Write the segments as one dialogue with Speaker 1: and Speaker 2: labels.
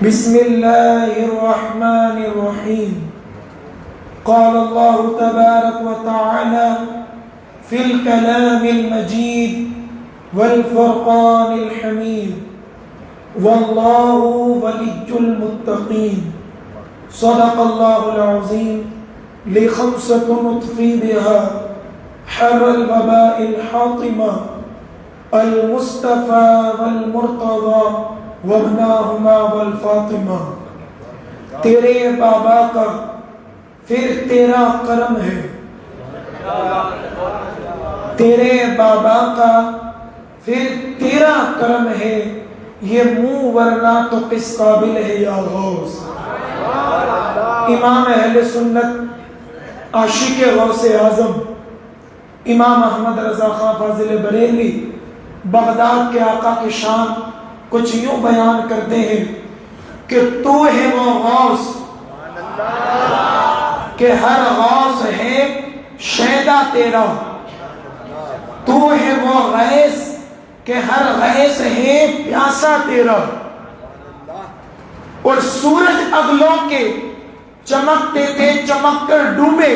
Speaker 1: بسم الله الرحمن الرحيم. قال الله تبارك وتعالى في الكلام المجيد والفرقان الحميد: والله ولي المتقين. صدق الله العظيم. لخمسة نطفي بها حر الوباء الحاطمة: المصطفى والمرتضى وابناہما والفاطمہ. تیرے بابا کا پھر تیرا کرم ہے، تیرے بابا کا پھر تیرا کرم ہے، یہ منہ ورنہ تو کس قابل ہے یا غوث. امام اہل سنت عاشق غوث اعظم امام احمد رضا خان فاضل بریلوی بغداد کے آقا کی شان کچھ یوں بیان کرتے ہیں کہ تو ہے وہ غوث کہ ہر غوث ہے شیدا تیرا، تو ہے وہ غیث کہ ہر غیث ہے پیاسا تیرا. اور سورج اگلوں کے چمکتے تھے چمک کر ڈوبے،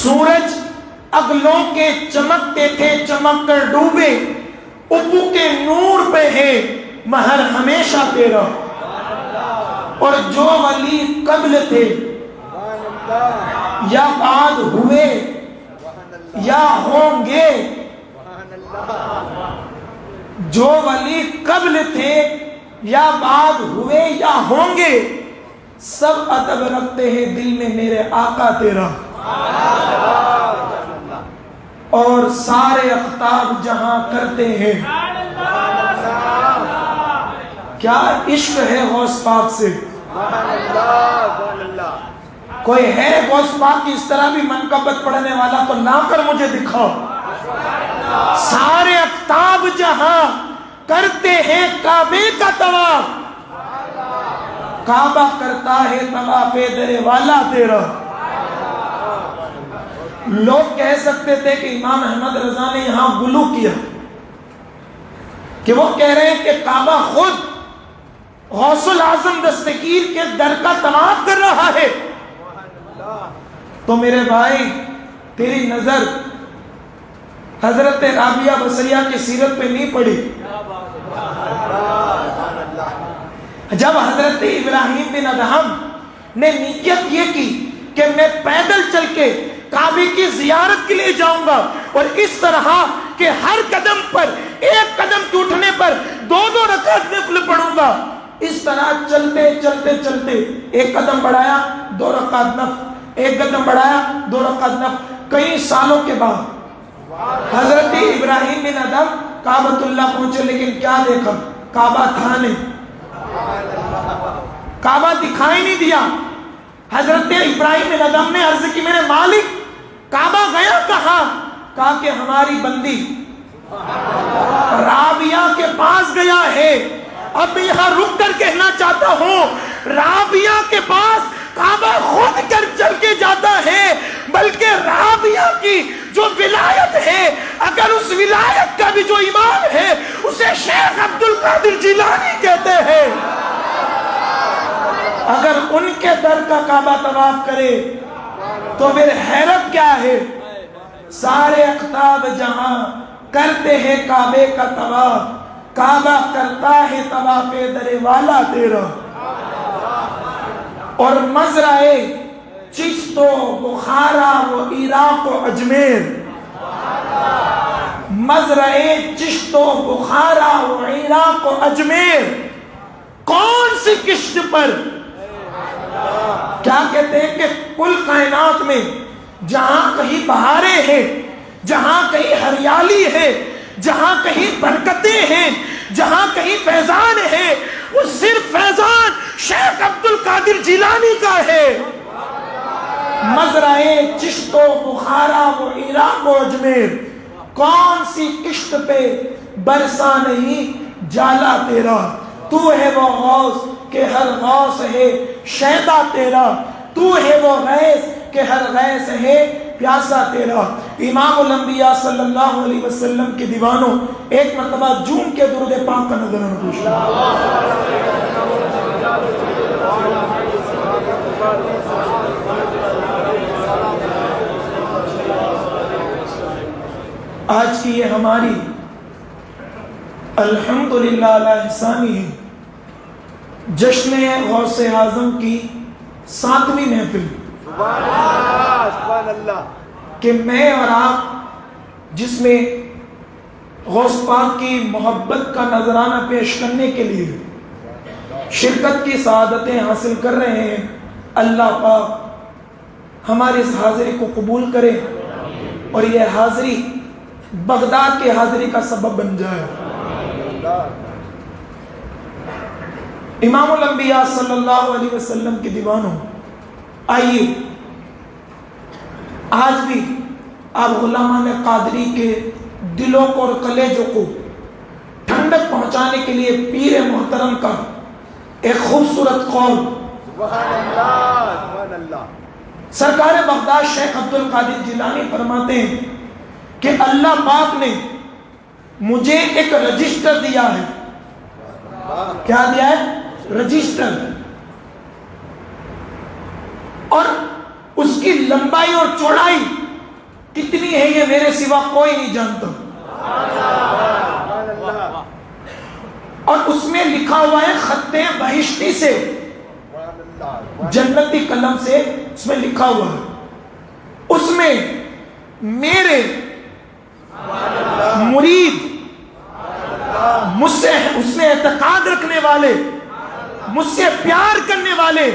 Speaker 1: سورج اگلوں کے چمکتے تھے چمک کر ڈوبے، ابو کے نور پہ ہے مہر ہمیشہ تیرا. اور جو ولی قبل تھے یا بعد ہوئے یا ہوں گے، جو ولی قبل تھے یا بعد ہوئے یا ہوں گے، سب ادب رکھتے ہیں دل میں میرے آقا تیرا. اور سارے اقطاب جہاں کرتے ہیں. کیا عشق ہے غوث پاک سے. کوئی ہے غوث پاک کی اس طرح بھی منقبت پڑھنے والا تو لا کر مجھے دکھاؤ. سارے اقطاب جہاں کرتے ہیں کعبے کا طواف، کعبہ کرتا ہے طواف در والا تیرا. لوگ کہہ سکتے تھے کہ امام احمد رضا نے یہاں غلو کیا، کہ وہ کہہ رہے ہیں کہ کعبہ خود غوث العظم دستگیر کے در کا طواف کر رہا ہے. تو میرے بھائی تیری نظر حضرت رابعہ بصریہ کی سیرت پہ نہیں پڑی. جب حضرت ابراہیم بن ادہم نے نیت یہ کی کہ میں پیدل چل کے کعبے کی زیارت کے لیے جاؤں گا، اور اس طرح کہ ہر قدم پر ایک قدم کے اٹھنے پر 2 رکعت نفل پڑھوں گا، اس طرح چلتے چلتے چلتے ایک قدم بڑھایا 2 رکعت نفل، ایک قدم بڑھایا 2 رکعت نفل. کئی سالوں کے بعد حضرت ابراہیم بن ادہم کعبۃ اللہ پہنچے، لیکن کیا دیکھا؟ کعبہ تھا نہیں، کعبہ دکھائی نہیں دیا. حضرت ابراہیم بن ادہم نے عرض کی میرے مالک کعبہ گیا کہاں؟ کہا کہ ہماری بندی رابعہ کے پاس گیا ہے. اب میں یہاں رک کر کہنا چاہتا ہوں، رابعہ کے پاس کعبہ خود کر چل کے جاتا ہے، بلکہ رابعہ کی جو ولایت ہے، اگر اس ولایت کا بھی جو امام ہے اسے شیخ عبد القادر جیلانی کہتے ہیں. اگر ان کے در کا کعبہ طواف کرے تو پھر حیرت کیا ہے. سارے اقطاب جہاں کرتے ہیں کعبے کا طواف، کعبہ کرتا ہے طواف در والا تیرا. اور مزرعے چشت و بخارا و عراق و اجمیر، مزرعے چشت و بخارا و عراق و اجمیر، کون سی کشت پر؟ کیا کہتے ہیں کہ کل کائنات میں جہاں کہیں بہاریں ہیں، جہاں کہیں ہریالی ہے، جہاں کہیں برکتیں ہیں، جہاں کہیں فیضان ہے، وہ صرف فیضان شیخ عبد القادر جیلانی کا ہے. مزرعے چشت و بخارا و عراق و اجمیر، کون سی کشت پہ برسا نہیں جالا تیرا. تو ہے وہ غوث کہ ہر غوث ہے شیدا تیرا، تو ہے وہ غیث کہ ہر غیث ہے پیاسا تیرا. امام الانبیاء صلی اللہ علیہ وسلم کے دیوانوں ایک مرتبہ جون کے درود پاک کا نظر پوچھنا. آج کی یہ ہماری الحمدللہ علی احسانی جشن غوث اعظم کی 7ویں محفل،
Speaker 2: سبحان اللہ،
Speaker 1: کہ میں اور آپ جس میں غوث پاک کی محبت کا نذرانہ پیش کرنے کے لیے شرکت کی سعادتیں حاصل کر رہے ہیں، اللہ پاک ہماری اس حاضری کو قبول کرے اور یہ حاضری بغداد کی حاضری کا سبب بن جائے۔ امام الانبیاء صلی اللہ علیہ وسلم کے دیوانوں، آئیے آج بھی آپ غلامان قادری کے دلوں کو اور کلیجوں کو ٹھنڈک پہنچانے کے لیے پیر محترم کا ایک خوبصورت قول،
Speaker 2: سبحان اللہ، سبحان اللہ۔
Speaker 1: سرکار بغداد شیخ عبد القادر جیلانی فرماتے ہیں کہ اللہ پاک نے مجھے ایک رجسٹر دیا ہے۔ کیا دیا ہے؟ رجسٹر۔ اور اس کی لمبائی اور چوڑائی کتنی ہے یہ میرے سوا کوئی نہیں جانتا، اور اس میں لکھا ہوا ہے خط بہشتی سے، جنتی قلم سے اس میں لکھا ہوا ہے۔ اس میں میرے مرید، مجھ سے اس میں اعتقاد رکھنے والے، مجھ سے پیار کرنے والے،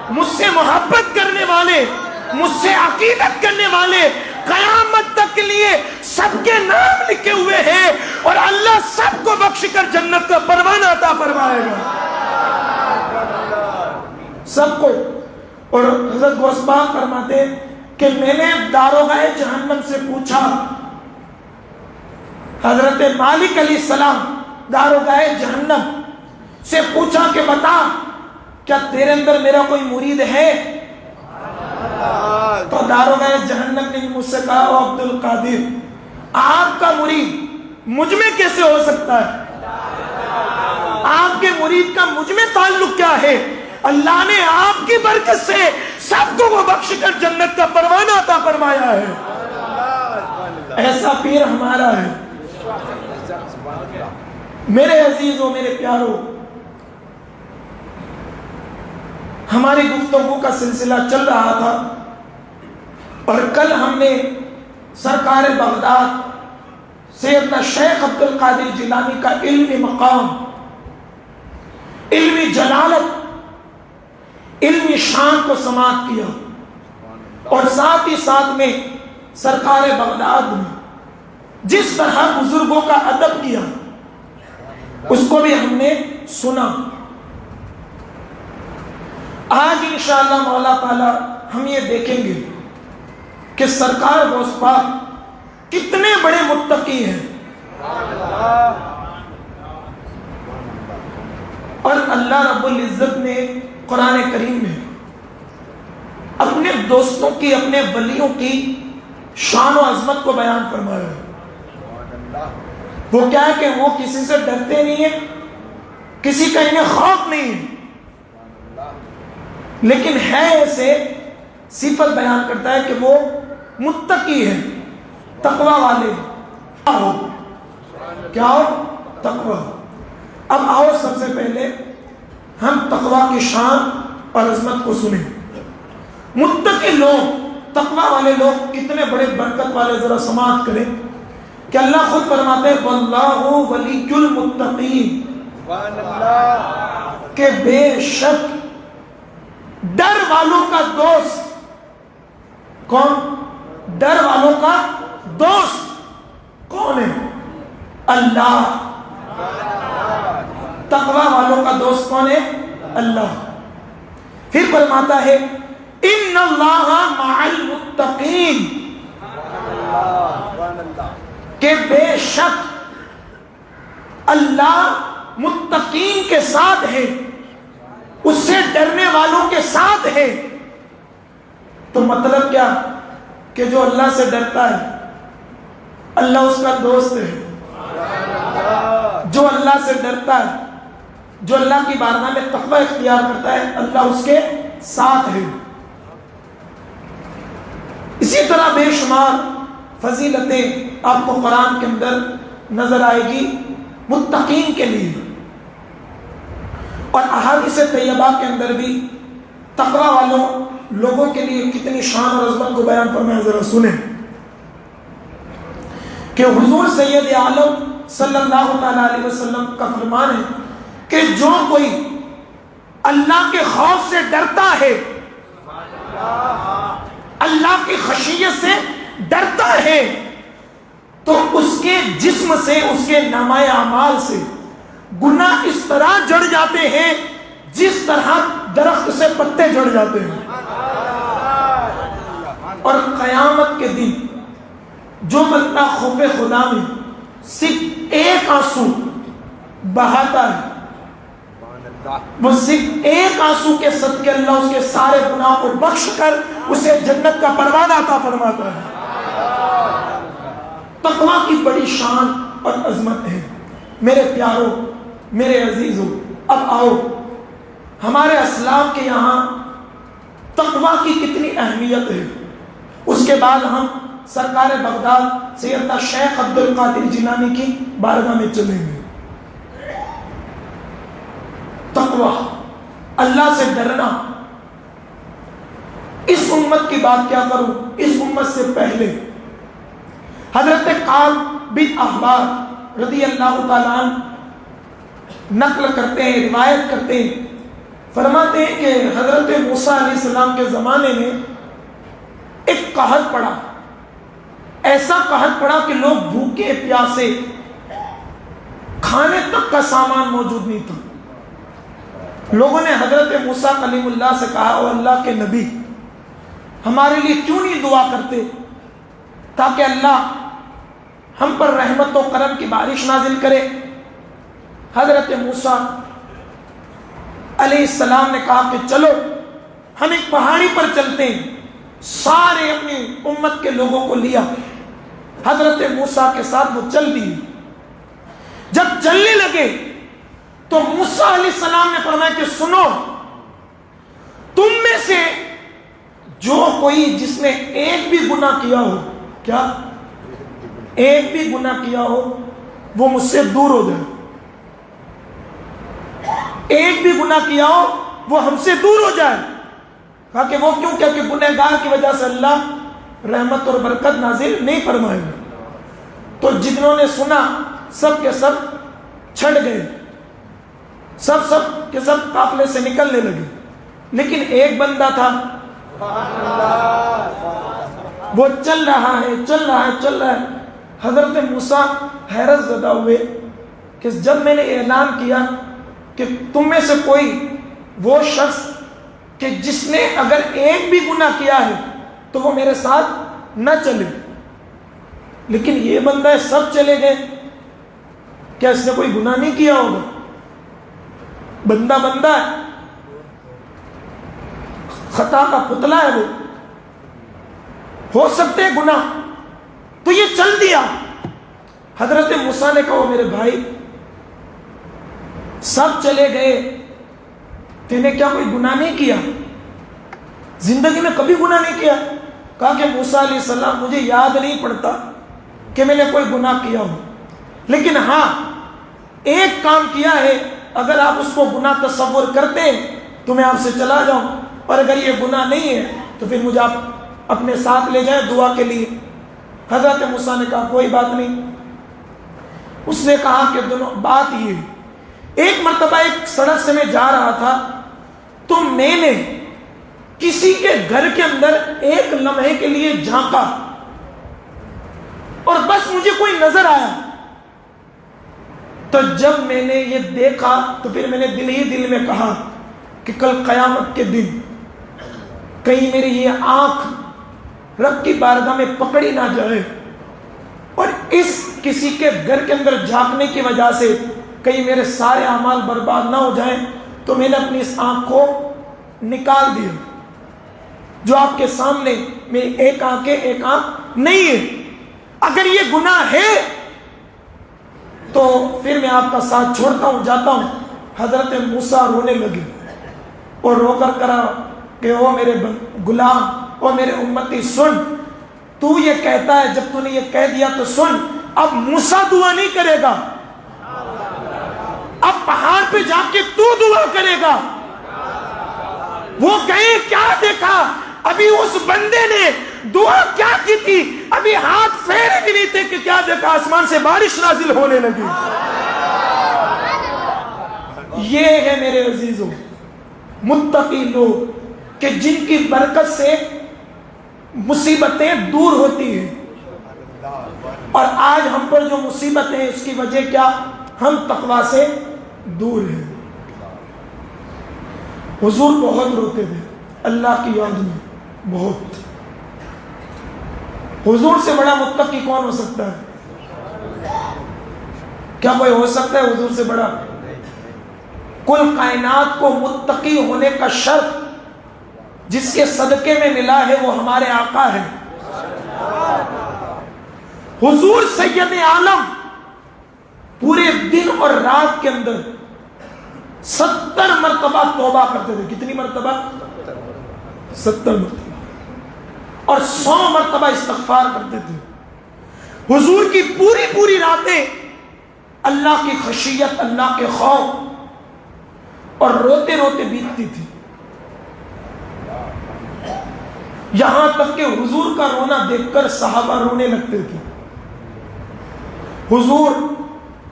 Speaker 1: مجھ سے محبت کرنے والے، مجھ سے عقیدت کرنے والے قیامت تک کے لیے سب کے نام لکھے ہوئے ہیں، اور اللہ سب کو بخش کر جنت کا پروانہ عطا فرمائے گا، سب کو۔ اور حضرت غوث پاک فرماتے ہیں کہ میں نے داروغہ جہنم سے پوچھا، حضرت مالک علیہ السلام داروغہ جہنم سے پوچھا کہ بتا کیا تیرے اندر میرا کوئی مرید ہے؟ تو داروغہ جہنم نے مجھ سے کہا، او عبد القادر، آپ کا مرید مجھ میں کیسے ہو سکتا ہے؟ آپ کے مرید کا مجھ میں تعلق کیا ہے؟ اللہ نے آپ کی برکت سے سب کو وہ بخش کر جنت کا پروانہ عطا فرمایا ہے۔ ایسا پیر ہمارا ہے۔ میرے عزیزوں، میرے پیاروں، ہماری گفتگو کا سلسلہ چل رہا تھا، اور کل ہم نے سرکار بغداد سیدنا شیخ عبد القادر جیلانی کا علمی مقام، علمی جلالت، علمی شان کو سماعت کیا، اور ساتھ ہی ساتھ میں سرکار بغداد نے جس طرح بزرگوں کا ادب کیا اس کو بھی ہم نے سنا۔ آج انشاءاللہ مولا تعالی ہم یہ دیکھیں گے کہ سرکار غوث پاک کتنے بڑے متقی ہیں، اور اللہ رب العزت نے قرآن کریم میں اپنے دوستوں کی، اپنے ولیوں کی شان و عظمت کو بیان فرمایا ہے۔ وہ کیا ہے کہ وہ کسی سے ڈرتے نہیں ہیں، کسی کا انہیں خوف نہیں ہے، لیکن ہے ایسے صفت بیان کرتا ہے کہ وہ متقی ہے، تقوی والے۔ کیا ہو؟ تقوی۔ اب آؤ سب سے پہلے ہم تقوی کی شان اور عظمت کو سنیں۔ متقی لوگ، تقوی والے لوگ کتنے بڑے برکت والے، ذرا سماعت کریں کہ اللہ خود فرماتے ہیں واللہ ولی المتقین، کہ بے شک ڈر والوں کا دوست کون؟ ڈر والوں کا دوست کون ہے؟ اللہ۔ تقوی والوں کا دوست کون ہے؟ اللہ۔ پھر فرماتا ہے ان اللہ مع المتقین، کہ بے شک اللہ متقین کے ساتھ ہے، اس سے ڈرنے والوں کے ساتھ ہے۔ تو مطلب کیا؟ کہ جو اللہ سے ڈرتا ہے اللہ اس کا دوست ہے، جو اللہ سے ڈرتا ہے، جو اللہ کی بارگاہ میں تقوی اختیار کرتا ہے اللہ اس کے ساتھ ہے۔ اسی طرح بے شمار فضیلتیں آپ کو قرآن کے اندر نظر آئے گی متقین کے لیے، اور احادیث طیبہ کے اندر بھی تقوی والوں لوگوں کے لیے کتنی شان اور عظمت کو بیان فرمایا. ذرا سنیں کہ حضور سید عالم صلی اللہ تعالیٰ علیہ وسلم کا فرمان ہے کہ جو کوئی اللہ کے خوف سے ڈرتا ہے، اللہ کی خشیت سے ڈرتا ہے، تو اس کے جسم سے، اس کے نامہ اعمال سے گناہ اس طرح جڑ جاتے ہیں جس طرح درخت سے پتے جڑ جاتے ہیں. اور قیامت کے دن جو بندہ خوف خدا میں صرف ایک آنسو بہاتا ہے، وہ صرف ایک آنسو کے صدقے اللہ اس کے سارے گناہوں کو بخش کر اسے جنت کا پروانہ عطا فرماتا ہے. تقویٰ کی بڑی شان اور عظمت ہے. میرے پیاروں، میرے عزیزوں، اب آؤ ہمارے اسلاف کے یہاں تقویٰ کی کتنی اہمیت ہے، اس کے بعد ہم سرکار بغداد سیدنا شیخ عبد القادر جیلانی کی بارگاہ میں چلیں گے. تقویٰ، اللہ سے ڈرنا. اس امت کی بات کیا کروں، اس امت سے پہلے حضرت قعب بن احبار رضی اللہ تعالیٰ عنہ نقل کرتے ہیں، روایت کرتے ہیں، فرماتے ہیں کہ حضرت موسیٰ علیہ السلام کے زمانے میں ایک قحط پڑا، ایسا قحط پڑا کہ لوگ بھوکے پیاسے، کھانے تک کا سامان موجود نہیں تھا. لوگوں نے حضرت موسیٰ کلیم اللہ سے کہا، او اللہ کے نبی، ہمارے لیے کیوں نہیں دعا کرتے تاکہ اللہ ہم پر رحمت و کرم کی بارش نازل کرے. حضرت موسیٰ علیہ السلام نے کہا کہ چلو ہم ایک پہاڑی پر چلتے ہیں. سارے اپنی امت کے لوگوں کو لیا، حضرت موسیٰ کے ساتھ وہ چل دیے. جب چلنے لگے تو موسیٰ علیہ السلام نے فرمایا کہ سنو، تم میں سے جو کوئی جس نے ایک بھی گناہ کیا ہو، کیا ایک بھی گناہ کیا ہو، وہ مجھ سے دور ہو جائے. ایک بھی گناہ کیا ہو وہ ہم سے دور ہو جائے. کہا کہ وہ کیوں؟ کہ گنہگار کی وجہ سے اللہ رحمت اور برکت نازل نہیں فرمائے گا. تو جنہوں نے سنا سب کے سب چھڑ گئے، سب کے سب قافلے سے نکلنے لگے. لیکن ایک بندہ تھا، وہ چل رہا ہے. حضرت موسیٰ حیرت زدہ ہوئے کہ جب میں نے اعلان کیا کہ تم میں سے کوئی وہ شخص کہ جس نے اگر ایک بھی گناہ کیا ہے تو وہ میرے ساتھ نہ چلے، لیکن یہ بندہ ہے سب چلے گئے، کیا اس نے کوئی گناہ نہیں کیا ہوگا؟ بندہ ہے، خطا کا پتلا ہے، وہ ہو سکتے ہیں گناہ، تو یہ چل دیا. حضرت موسیٰ نے کہا میرے بھائی سب چلے گئے، تو نے کیا کوئی گناہ نہیں کیا؟ زندگی میں کبھی گناہ نہیں کیا؟ کہا کہ موسیٰ علیہ السلام مجھے یاد نہیں پڑتا کہ میں نے کوئی گناہ کیا ہو، لیکن ہاں ایک کام کیا ہے، اگر آپ اس کو گناہ تصور کرتے ہیں تو میں آپ سے چلا جاؤں، اور اگر یہ گناہ نہیں ہے تو پھر مجھے آپ اپنے ساتھ لے جائیں دعا کے لیے. حضرت موسیٰ نے کہا کوئی بات نہیں. اس نے کہا کہ دونوں بات یہ، ایک مرتبہ ایک سڑک سے میں جا رہا تھا تو میں نے کسی کے گھر کے اندر ایک لمحے کے لیے جھانکا اور بس مجھے کوئی نظر آیا. تو جب میں نے یہ دیکھا تو پھر میں نے دل ہی دل میں کہا کہ کل قیامت کے دن کہیں میری یہ آنکھ رب کی بارگاہ میں پکڑی نہ جائے، اور اس کسی کے گھر کے اندر جھانکنے کی وجہ سے کہیں میرے سارے اعمال برباد نہ ہو جائیں. تو میں نے اپنی اس آنکھ کو نکال دیا. جو آپ کے سامنے میری ایک آنکھ نہیں ہے. اگر یہ گناہ ہے تو پھر میں آپ کا ساتھ چھوڑتا ہوں، جاتا ہوں. حضرت موسیٰ رونے لگے اور رو کر کہا کہ او میرے غلام، او میرے امتی سن، تو یہ کہتا ہے, جب تو نے یہ کہہ دیا تو سن, اب موسیٰ دعا نہیں کرے گا, اب پہاڑ پہ جا کے تو دعا کرے گا. وہ کہیں کیا دیکھا, ابھی اس بندے نے دعا کیا کی تھی, ابھی ہاتھ پھیرے بھی نہیں تھے کہ کیا دیکھا, آسمان سے بارش نازل ہونے لگی. یہ ہے میرے عزیزوں متقی لوگ کہ جن کی برکت سے مصیبتیں دور ہوتی ہیں. اور آج ہم پر جو مصیبتیں ہیں اس کی وجہ کیا, ہم تقویٰ سے دور ہیں. حضور بہت روتے تھے اللہ کی یاد میں, بہت. حضور سے بڑا متقی کون ہو سکتا ہے؟ کیا کوئی ہو سکتا ہے حضور سے بڑا؟ کل کائنات کو متقی ہونے کا شرف جس کے صدقے میں ملا ہے وہ ہمارے آقا ہے. حضور سید عالم پورے دن اور رات کے اندر 70 مرتبہ توبہ کرتے تھے. کتنی مرتبہ؟ 70 مرتبہ. اور 100 مرتبہ استغفار کرتے تھے. حضور کی پوری راتیں اللہ کی خشیت, اللہ کے خوف اور روتے روتے بیتتی تھی. یہاں تک کہ حضور کا رونا دیکھ کر صحابہ رونے لگتے تھے. حضور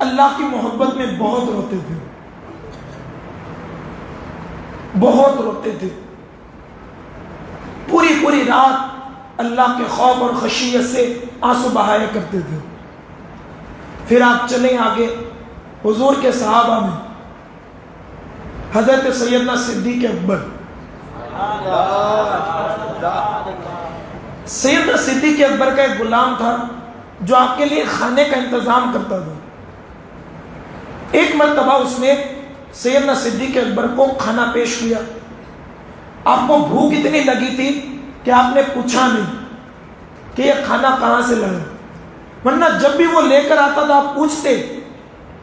Speaker 1: اللہ کی محبت میں بہت روتے تھے, بہت روتے تھے. پوری رات اللہ کے خوف اور خشیت سے آنسو بہایا کرتے تھے. پھر آپ چلیں آگے حضور کے صحابہ میں حضرت سیدنا صدیق اکبر. سیدنا صدیق اکبر کا ایک غلام تھا جو آپ کے لیے کھانے کا انتظام کرتا تھا. ایک مرتبہ اس نے سیدنا صدیق اکبر کو کھانا پیش کیا. آپ کو بھوک اتنی لگی تھی کہ آپ نے پوچھا نہیں کہ یہ کھانا کہاں سے لایا, ورنہ جب بھی وہ لے کر آتا تھا آپ پوچھتے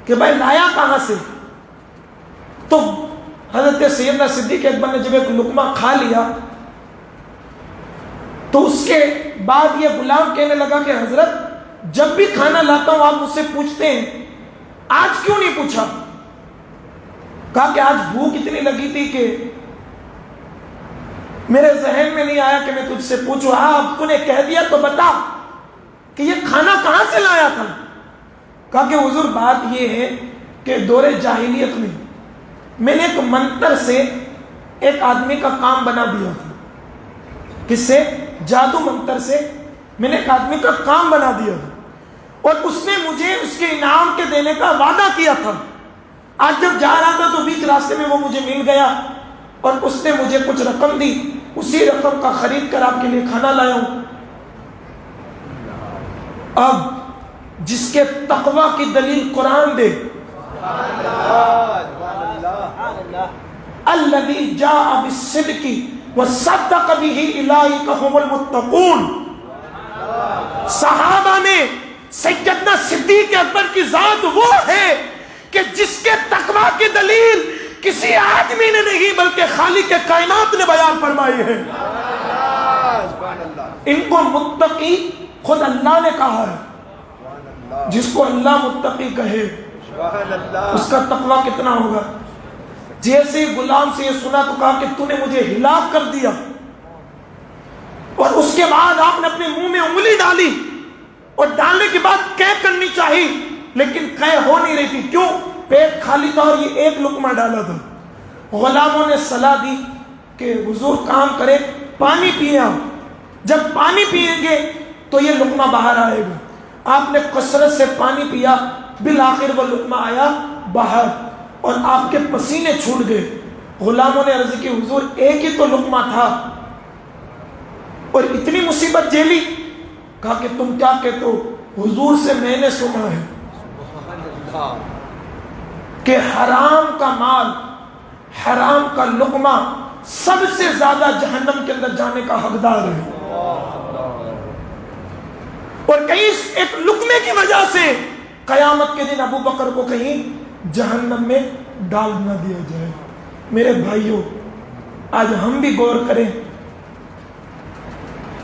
Speaker 1: کہ بھائی لایا کہاں سے. تو حضرت سیدنا صدیق اکبر نے جب ایک لقمہ کھا لیا تو اس کے بعد یہ غلام کہنے لگا کہ حضرت جب بھی کھانا لاتا ہوں آپ مجھ سے پوچھتے ہیں, آج کیوں نہیں پوچھا؟ کہا کہ آج بھوک اتنی لگی تھی کہ میرے ذہن میں نہیں آیا کہ میں تجھ سے پوچھوں. اب تو نے کہہ دیا تو بتا کہ یہ کھانا کہاں سے لایا تھا. کہا کہ حضور بات یہ ہے کہ دور جاہلیت میں نے ایک منتر سے ایک آدمی کا کام بنا دیا تھا. کس سے؟ جادو منتر سے میں نے ایک آدمی کا کام بنا دیا تھا, اور اس نے مجھے اس کے انعام کے دینے کا وعدہ کیا تھا. آج جب جا رہا تھا تو بیچ راستے میں وہ مجھے مل گیا اور اس نے مجھے کچھ رقم دی, اسی رقم کا خرید کر آپ کے لیے کھانا لایا ہوں. اب جس کے تقوی کی دلیل قرآن دے, الذی جاء بالصدق وصدق به اولئک هم المتقون. صحابہ میں سیدنا صدیق اکبر کی ذات وہ ہے کہ جس کے تقوی کی دلیل کسی آدمی نے نہیں بلکہ خالق کائنات نے بیان فرمائی ہے. ان کو متقی خود اللہ نے کہا ہے. جس کو اللہ متقی کہے اس کا تقوی کتنا ہوگا. جیسے غلام سے یہ سنا تو کہا کہ تو نے مجھے ہلاک کر دیا, اور اس کے بعد آپ نے اپنے منہ میں انگلی ڈالی, اور ڈالنے کے بعد قے کرنی چاہی لیکن قے ہو نہیں رہی تھی. کیوں؟ پیٹ خالی تھا اور یہ ایک لقمہ ڈالا تھا. غلاموں نے صلاح دی کہ حضور کام کرے, پانی پیے آپ, جب پانی پیئیں گے تو یہ لقمہ باہر آئے گا. آپ نے کثرت سے پانی پیا, بالآخر وہ لقمہ آیا باہر اور آپ کے پسینے چھوٹ گئے. غلاموں نے عرض کی حضور ایک ہی تو لقمہ تھا اور اتنی مصیبت جھیلی. کہا کہ تم کیا کہتے ہو؟ حضور سے میں نے سنا ہے کہ حرام کا مال, حرام کا لقمہ سب سے زیادہ جہنم کے اندر جانے کا حقدار ہے, اور کہیں ایک لقمے کی وجہ سے قیامت کے دن ابو بکر کو کہیں جہنم میں ڈال نہ دیا جائے. میرے بھائیوں, آج ہم بھی غور کریں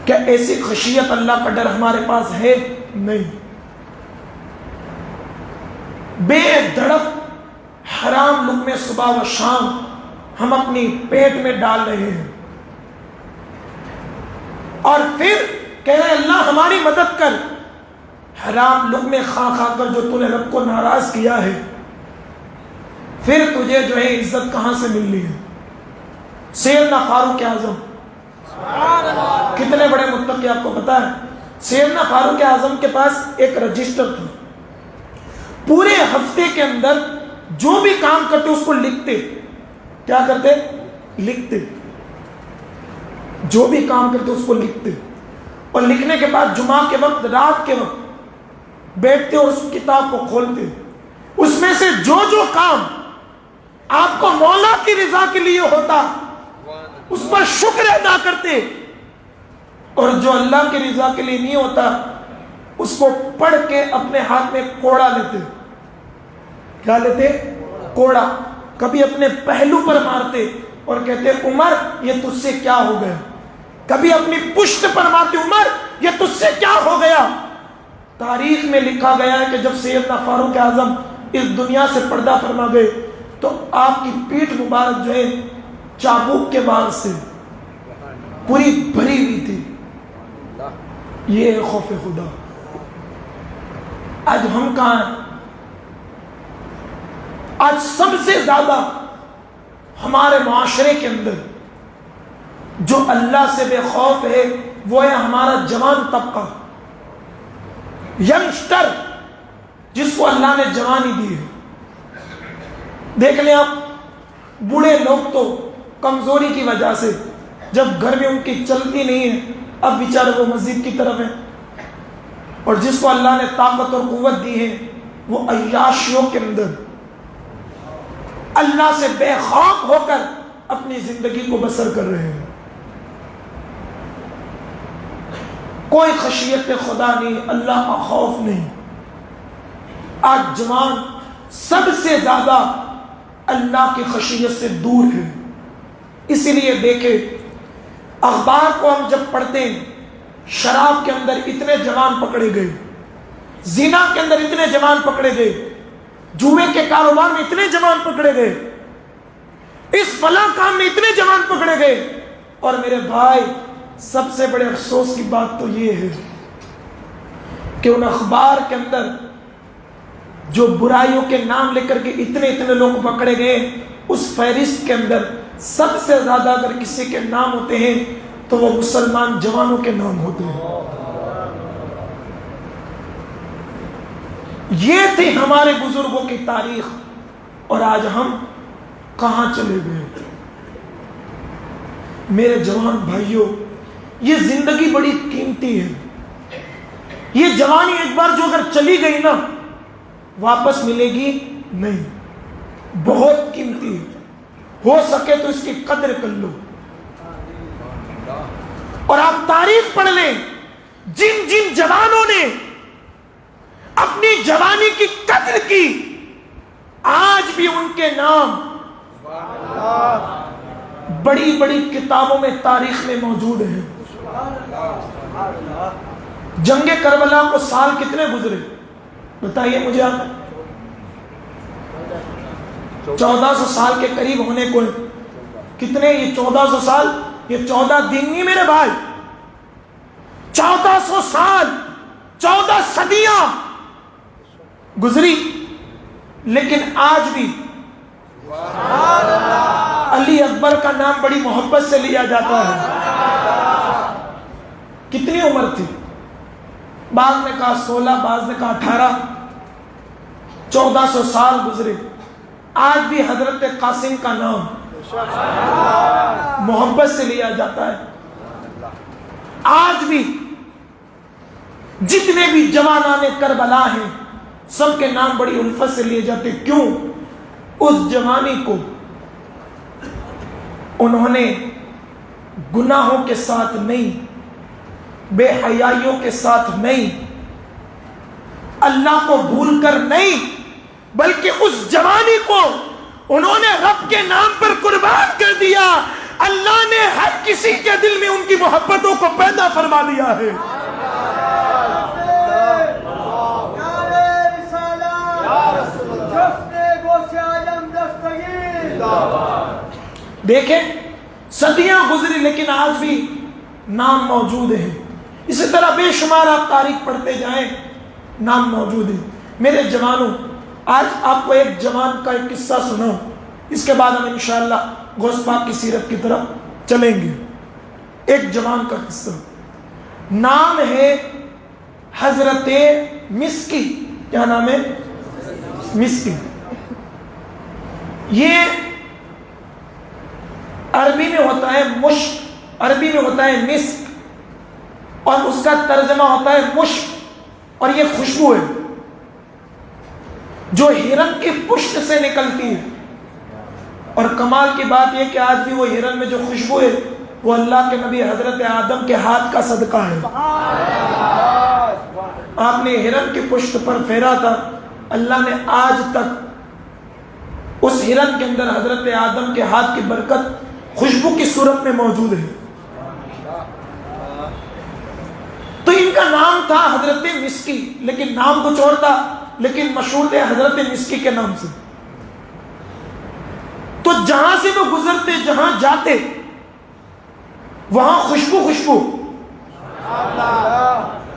Speaker 1: کیا ایسی خشیت اللہ کا ڈر ہمارے پاس ہے؟ نہیں. بے دھڑک حرام لقمے صبح و شام ہم اپنی پیٹ میں ڈال رہے ہیں اور پھر کہہ رہے ہیں اللہ ہماری مدد کر. حرام لقمے کھا کھا کر جو تو نے رب کو ناراض کیا ہے، پھر تجھے جو ہے عزت کہاں سے مل رہی ہے؟ سیدنا فاروق اعظم کتنے بڑے متقی آپ کو پتا ہے؟ سیدنا فاروق اعظم کے پاس ایک رجسٹر تھا. پورے ہفتے کے اندر جو بھی کام کرتے اس کو لکھتے. کیا کرتے؟ لکھتے. جو بھی کام کرتے اس کو لکھتے، اور لکھنے کے بعد جمعہ کے وقت، رات کے وقت بیٹھتے اور اس کتاب کو کھولتے. اس میں سے جو جو کام آپ کو مولا کی رضا کے لیے ہوتا اس پر شکر ادا کرتے، اور جو اللہ کی رضا کے لیے نہیں ہوتا اس کو پڑھ کے اپنے ہاتھ میں کوڑا لیتے. کیا لیتے؟ کوڑا. کبھی اپنے پہلو پر مارتے اور کہتے عمر یہ تجھ سے کیا ہو گیا. کبھی اپنی پشت پر مارتے، عمر یہ تجھ سے کیا ہو گیا. تاریخ میں لکھا گیا ہے کہ جب سیدنا فاروق اعظم اس دنیا سے پردہ فرما گئے تو آپ کی پیٹھ مبارک جو ہے چابوک کے وار سے پوری بھری ہوئی تھی. یہ ہے خوف خدا. آج ہم کہاں ہیں؟ آج سب سے زیادہ ہمارے معاشرے کے اندر جو اللہ سے بے خوف ہے وہ ہے ہمارا جوان طبقہ، ینگسٹر، جس کو اللہ نے جوانی دی ہے. دیکھ لیں آپ، بوڑھے لوگ تو کمزوری کی وجہ سے جب گھر میں ان کی چلتی نہیں ہے اب بیچارے وہ مسجد کی طرف ہیں، اور جس کو اللہ نے طاقت اور قوت دی ہے وہ عیاشیوں کے اندر اللہ سے بے خوف ہو کر اپنی زندگی کو بسر کر رہے ہیں. کوئی خشیت خدا نہیں، اللہ کا خوف نہیں. آج جوان سب سے زیادہ اللہ کی خشیت سے دور ہے. اسی لیے دیکھیں اخبار کو ہم جب پڑھتے ہیں، شراب کے اندر اتنے جوان پکڑے گئے، زنا کے اندر اتنے جوان پکڑے گئے، جوئے کے کاروبار میں اتنے جوان پکڑے گئے، اس فلاں کام میں اتنے جوان پکڑے گئے. اور میرے بھائی سب سے بڑے افسوس کی بات تو یہ ہے کہ ان اخبار کے اندر جو برائیوں کے نام لے کر کے اتنے اتنے لوگ پکڑے گئے، اس فہرست کے اندر سب سے زیادہ اگر کسی کے نام ہوتے ہیں تو وہ مسلمان جوانوں کے نام ہوتے ہیں. یہ تھی ہمارے بزرگوں کی تاریخ، اور آج ہم کہاں چلے گئے؟ میرے جوان بھائیوں، یہ زندگی بڑی قیمتی ہے. یہ جوانی ایک بار جو اگر چلی گئی نا واپس ملے گی نہیں. بہت قیمتی ہے، ہو سکے تو اس کی قدر کر لو. اور آپ تاریخ پڑھ لیں، جن جن جوانوں نے اپنی جوانی کی قدر کی آج بھی ان کے نام بڑی بڑی کتابوں میں تاریخ میں موجود ہیں. جنگ کربلا کو سال کتنے گزرے بتائیے مجھے آپ؟ 1400 سال کے قریب ہونے کو ہے. کتنے یہ 1400 سال؟ یہ 14 دن نہیں میرے بھائی، 1400 سال، 14 صدیاں گزری. لیکن آج بھی علی اکبر کا نام بڑی محبت سے لیا جاتا ہے. کتنی عمر تھی؟ بعض نے کہا 16، بعض نے کہا 18. 1400 سال گزرے، آج بھی حضرت قاسم کا نام محبت سے لیا جاتا ہے. آج بھی جتنے بھی جوانان کربلا ہیں سب کے نام بڑی الفت سے لیے جاتے. کیوں؟ اس جوانی کو انہوں نے گناہوں کے ساتھ نہیں، بے حیائیوں کے ساتھ نہیں، اللہ کو بھول کر نہیں، بلکہ اس جوانی کو انہوں نے رب کے نام پر قربان کر دیا. اللہ نے ہر کسی کے دل میں ان کی محبتوں کو پیدا فرما دیا ہے. دیکھیں صدیاں گزری لیکن آج بھی نام موجود ہے. اسی طرح بے شمار آپ تاریخ پڑھتے جائیں نام موجود ہے. میرے جوانوں، آج آپ کو ایک جوان کا ایک قصہ سناؤں، اس کے بعد ہم انشاءاللہ غوث پاک کی سیرت کی طرف چلیں گے. ایک جوان کا قصہ، نام ہے حضرت مسکی. کیا نام ہے؟ مسکی. یہ عربی میں ہوتا ہے مشک، عربی میں ہوتا ہے مسک، اور اس کا ترجمہ ہوتا ہے مشک، اور یہ خوشبو ہے جو ہرن کی پشت سے نکلتی ہے. اور کمال کی بات یہ کہ آج بھی وہ ہرن میں جو خوشبو ہے وہ اللہ کے نبی حضرت آدم کے ہاتھ کا صدقہ ہے. آپ نے ہرن کی پشت پر پھیرا تھا، اللہ نے آج تک اس ہرن کے اندر حضرت آدم کے ہاتھ کی برکت خوشبو کی صورت میں موجود ہے. تو ان کا نام تھا حضرت مسکی، لیکن نام کچھ اور تھا، لیکن مشہور تھے حضرت مسکی کے نام سے. تو جہاں سے وہ گزرتے، جہاں جاتے، وہاں خوشبو خوشبو.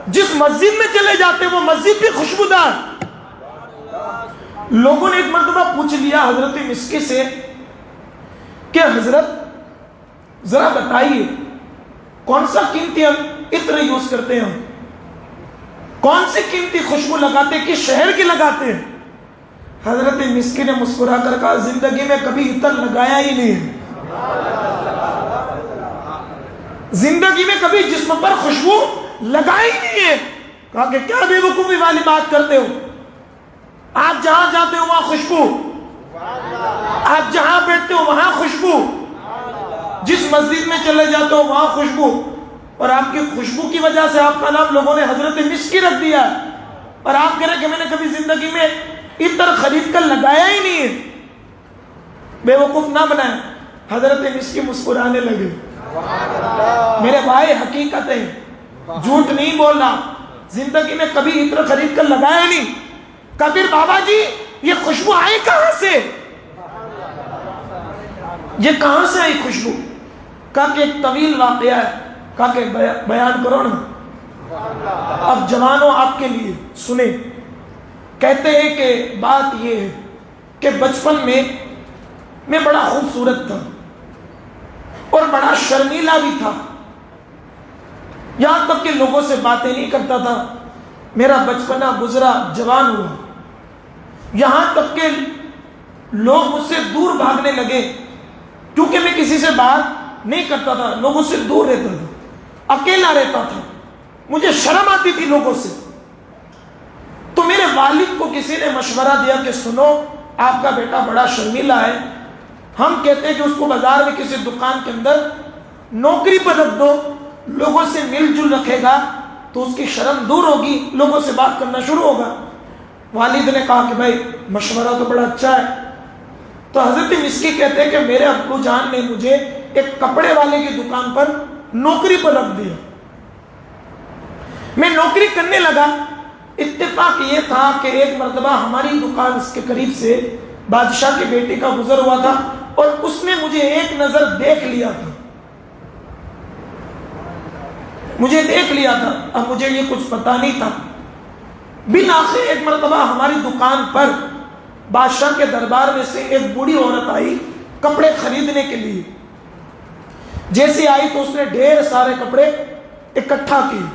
Speaker 1: جس مسجد میں چلے جاتے وہ مسجد بھی خوشبودار. لوگوں نے ایک مرتبہ پوچھ لیا حضرت مسکی سے کہ حضرت ذرا بتائیے کون سا قیمتی ہم عطر یوز کرتے ہیں، کون سی قیمتی خوشبو لگاتے ہیں، کس شہر کی لگاتے ہیں؟ حضرت مسکی نے مسکرا کر کہا زندگی میں کبھی عطر لگایا ہی نہیں ہے، زندگی میں کبھی جسم پر خوشبو لگائی نہیں ہے. کہا کہ کیا بے وقوفی والی بات کرتے ہو، آپ جہاں جاتے ہو وہاں خوشبو، آپ جہاں بیٹھتے ہو وہاں خوشبو، جس مسجد میں چلے جاتے ہو وہاں خوشبو. اور آپ کی خوشبو کی وجہ سے آپ کا نام لوگوں نے حضرت مسکی رکھ دیا، اور آپ کہہ رہے کہ میں نے کبھی زندگی میں عطر خرید کر لگایا ہی نہیں ہے. بے وقوف نہ بنائیں. حضرت مسکی مسکرانے لگے. میرے بھائی حقیقت ہے، جھوٹ نہیں بولنا، زندگی میں کبھی عطر خرید کر لگایا نہیں. کبیر بابا جی یہ خوشبو آئی کہاں سے، یہ کہاں سے آئی خوشبو؟ کہا کہ ایک طویل واقعہ ہے. کہا کہ بیان کرو نا. اب جوانوں آپ کے لیے سنیں. کہتے ہیں کہ بات یہ ہے کہ بچپن میں بڑا خوبصورت تھا اور بڑا شرمیلا بھی تھا، یہاں تک کہ لوگوں سے باتیں نہیں کرتا تھا. میرا بچپنا گزرا، جوان ہوا، یہاں تک کہ لوگ مجھ سے دور بھاگنے لگے کیونکہ میں کسی سے بات نہیں کرتا تھا، لوگوں سے دور رہتا تھا، اکیلا رہتا تھا، مجھے شرم آتی تھی لوگوں سے. تو میرے والد کو کسی نے مشورہ دیا کہ سنو آپ کا بیٹا بڑا شرمیلا ہے، ہم کہتے ہیں کہ اس کو بازار میں کسی دکان کے اندر نوکری پر رکھ دو، لوگوں سے مل جل رکھے گا تو اس کی شرم دور ہوگی، لوگوں سے بات کرنا شروع ہوگا. والد نے کہا کہ بھائی مشورہ تو بڑا اچھا ہے. تو حضرت مسکی کہتے ہیں کہ میرے ابو جان نے مجھے ایک کپڑے والے کی دکان پر نوکری پر رکھ دیا. میں نوکری کرنے لگا. اتفاق یہ تھا کہ ایک مرتبہ ہماری دکان اس کے قریب سے بادشاہ کی بیٹی کا گزر ہوا تھا اور اس نے مجھے ایک نظر دیکھ لیا تھا، مجھے دیکھ لیا تھا. اب مجھے یہ کچھ پتا نہیں تھا. بالآخر ایک مرتبہ ہماری دکان پر بادشاہ کے دربار میں سے ایک بوڑھی عورت آئی کپڑے خریدنے کے لیے. جیسے آئی تو اس نے ڈھیر سارے کپڑے اکٹھا کیے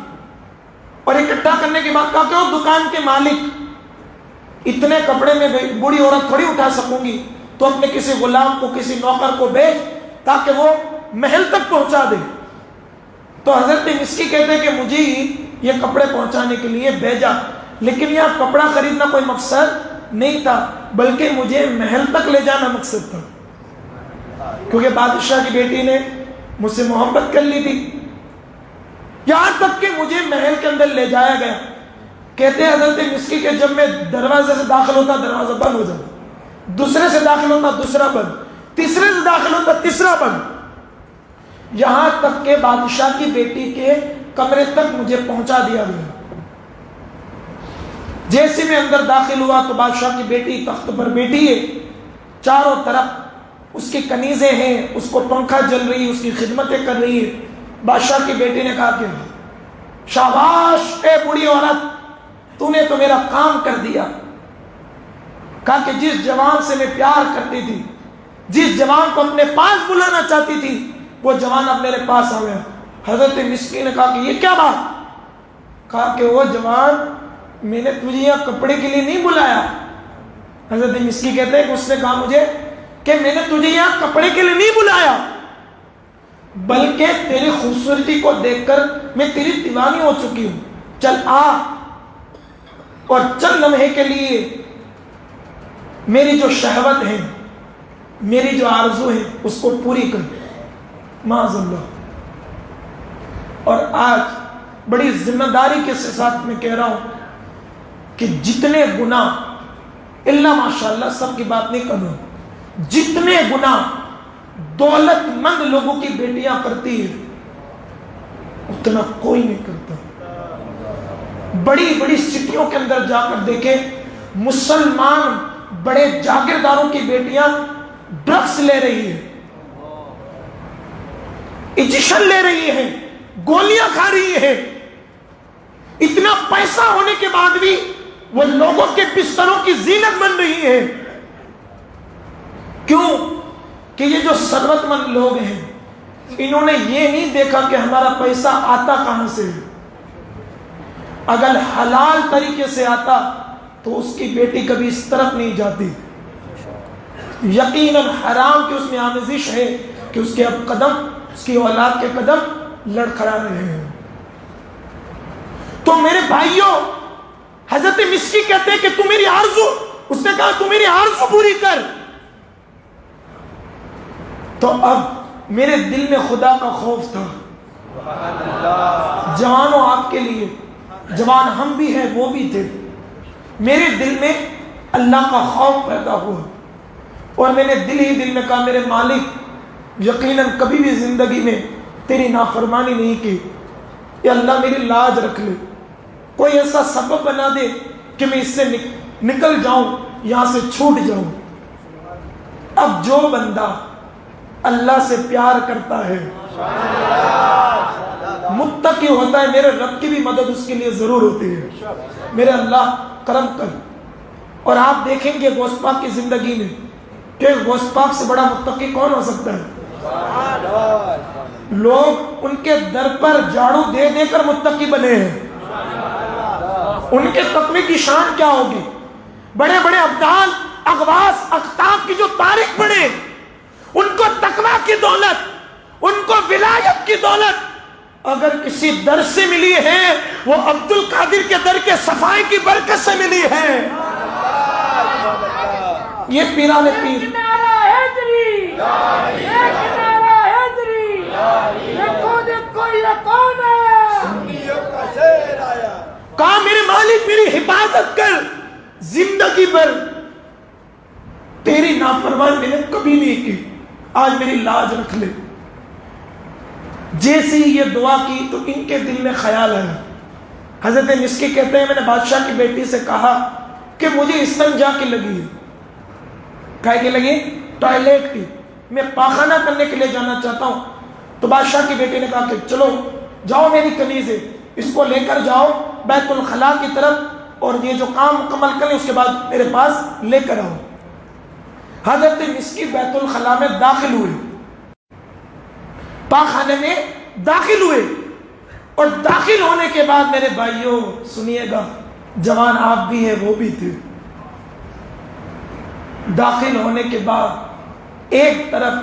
Speaker 1: اور اکٹھا کرنے کے بعد کہا کہ وہ دکان کے مالک اتنے کپڑے میں بوڑھی عورت تھوڑی اٹھا سکوں گی، تو اپنے کسی غلام کو کسی نوکر کو بھیج تاکہ وہ محل تک پہنچا دے. تو حضرت مسکی کہتے ہیں کہ مجھے ہی یہ کپڑے پہنچانے کے لیے بھیجا، لیکن یہ کپڑا خریدنا کوئی مقصد نہیں تھا بلکہ مجھے محل تک لے جانا مقصد تھا، کیونکہ بادشاہ کی بیٹی نے مجھ سے محبت کر لی تھی. یہاں تک کہ مجھے محل کے اندر لے جایا گیا. کہتے ہیں حضرت مسکی کہ جب میں دروازے سے داخل ہوتا دروازہ بند ہو جاتا، دوسرے سے داخل ہوتا دوسرا بند، تیسرے سے داخل ہوتا تیسرا بند. یہاں تک کہ بادشاہ کی بیٹی کے کمرے تک مجھے پہنچا دیا گیا۔ جیسے میں اندر داخل ہوا تو بادشاہ کی بیٹی تخت پر بیٹھی ہے، چاروں طرف اس کی کنیزیں ہیں، اس کو پنکھا جل رہی ہے، اس کی خدمتیں کر رہی ہے۔ بادشاہ کی بیٹی نے کہا کہ شاباش اے بوڑھی عورت، تو نے تو میرا کام کر دیا۔ کہا کہ جس جوان سے میں پیار کرتی تھی، جس جوان کو اپنے پاس بلانا چاہتی تھی، وہ جوان اب میرے پاس آ گیا۔ حضرت مسکی نے کہا کہ یہ کیا بات؟ کہا کہ وہ جوان میں نے تجھے یہاں کپڑے کے لیے نہیں بلایا۔ حضرت مسکی کہتے ہیں کہ اس نے کہا مجھے کہ میں نے تجھے یہاں کپڑے کے لیے نہیں بلایا، بلکہ تیری خوبصورتی کو دیکھ کر میں تیری دیوانی ہو چکی ہوں، چل آ اور چند لمحے کے لیے میری جو شہوت ہے، میری جو آرزو ہے، اس کو پوری کر۔ معاذ اللہ۔ اور آج بڑی ذمہ داری کے ساتھ میں کہہ رہا ہوں کہ جتنے گناہ، اللہ ماشاءاللہ سب کی بات نہیں کروں، جتنے گناہ دولت مند لوگوں کی بیٹیاں کرتی ہیں اتنا کوئی نہیں کرتا۔ بڑی بڑی سٹیوں کے اندر جا کر دیکھیں، مسلمان بڑے جاگیرداروں کی بیٹیاں ڈرگس لے رہی ہیں، انجیکشن لے رہی ہیں، گولیاں کھا رہی ہیں، اتنا پیسہ ہونے کے بعد بھی وہ لوگوں کے بستروں کی زینت بن رہی ہے۔ کیوں؟ کہ یہ جو ثروت مند لوگ ہیں، انہوں نے یہ نہیں دیکھا کہ ہمارا پیسہ آتا کہاں سے ہے۔ اگر حلال طریقے سے آتا تو اس کی بیٹی کبھی اس طرف نہیں جاتی۔ یقیناً حرام کی اس میں آمیزش ہے کہ اس کے اب قدم، اس کی اولاد کے قدم لڑکھڑا رہے ہیں۔ تو میرے بھائیوں، حضرت مسکی کہتے ہیں کہ تو میری آرزو، اس نے کہا تو میری آرزو پوری کر۔ تو اب میرے دل میں خدا کا خوف تھا۔ جوانوں آپ کے لیے، جوان ہم بھی ہیں وہ بھی تھے، میرے دل میں اللہ کا خوف پیدا ہوا، اور میں نے دل ہی دل میں کہا میرے مالک یقیناً کبھی بھی زندگی میں تیری نافرمانی نہیں کی، یا اللہ میری لاج رکھ لے، کوئی ایسا سبب بنا دے کہ میں اس سے نکل جاؤں، یہاں سے چھوٹ جاؤں۔ اب جو بندہ اللہ سے پیار کرتا ہے، متقی ہوتا ہے، میرے رب کی بھی مدد اس کے لیے ضرور ہوتی ہے۔ میرے اللہ کرم کر۔ اور آپ دیکھیں گے غوث پاک کی زندگی میں کہ غوث پاک سے بڑا متقی کون ہو سکتا ہے؟ لوگ ان کے در پر جھاڑو دے دے کر متقی بنے ہیں۔ ان کے تقوی کی شان کیا ہوگی؟ بڑے بڑے ابدال، اغواس، اقطاب کی جو تاریخ پڑھے، ان کو تقوی کی دولت، ان کو ولایت کی دولت اگر کسی در سے ملی ہے، وہ عبد القادر کے در کے صفائی کی برکت سے ملی ہے۔ یہ پیران پیر، کہا میرے مالک میری حفاظت کر، زندگی بھر تیری نافرمانی میں نے کبھی نہیں کی، آج میری لاج رکھ لے۔ جیسی یہ دعا کی تو ان کے دل میں خیال ہے۔ حضرت مسکی کہتے ہیں میں نے بادشاہ کی بیٹی سے کہا کہ مجھے استنجا کی لگی ہے۔ کہے کی لگی؟ ٹوائلٹ کی، میں پاخانہ کرنے کے لیے جانا چاہتا ہوں۔ تو بادشاہ کی بیٹی نے کہا کہ چلو جاؤ میری کنیزیں، اس کو لے کر جاؤ بیت الخلاء کی طرف، اور یہ جو کام مکمل کریں اس کے بعد میرے پاس لے کر آؤ۔ حضرت مسکی بیت الخلاء میں داخل ہوئے، پاخانے میں داخل ہوئے، اور داخل ہونے کے بعد میرے بھائیوں سنیے گا، جوان آپ بھی ہیں وہ بھی تھے، داخل ہونے کے بعد ایک طرف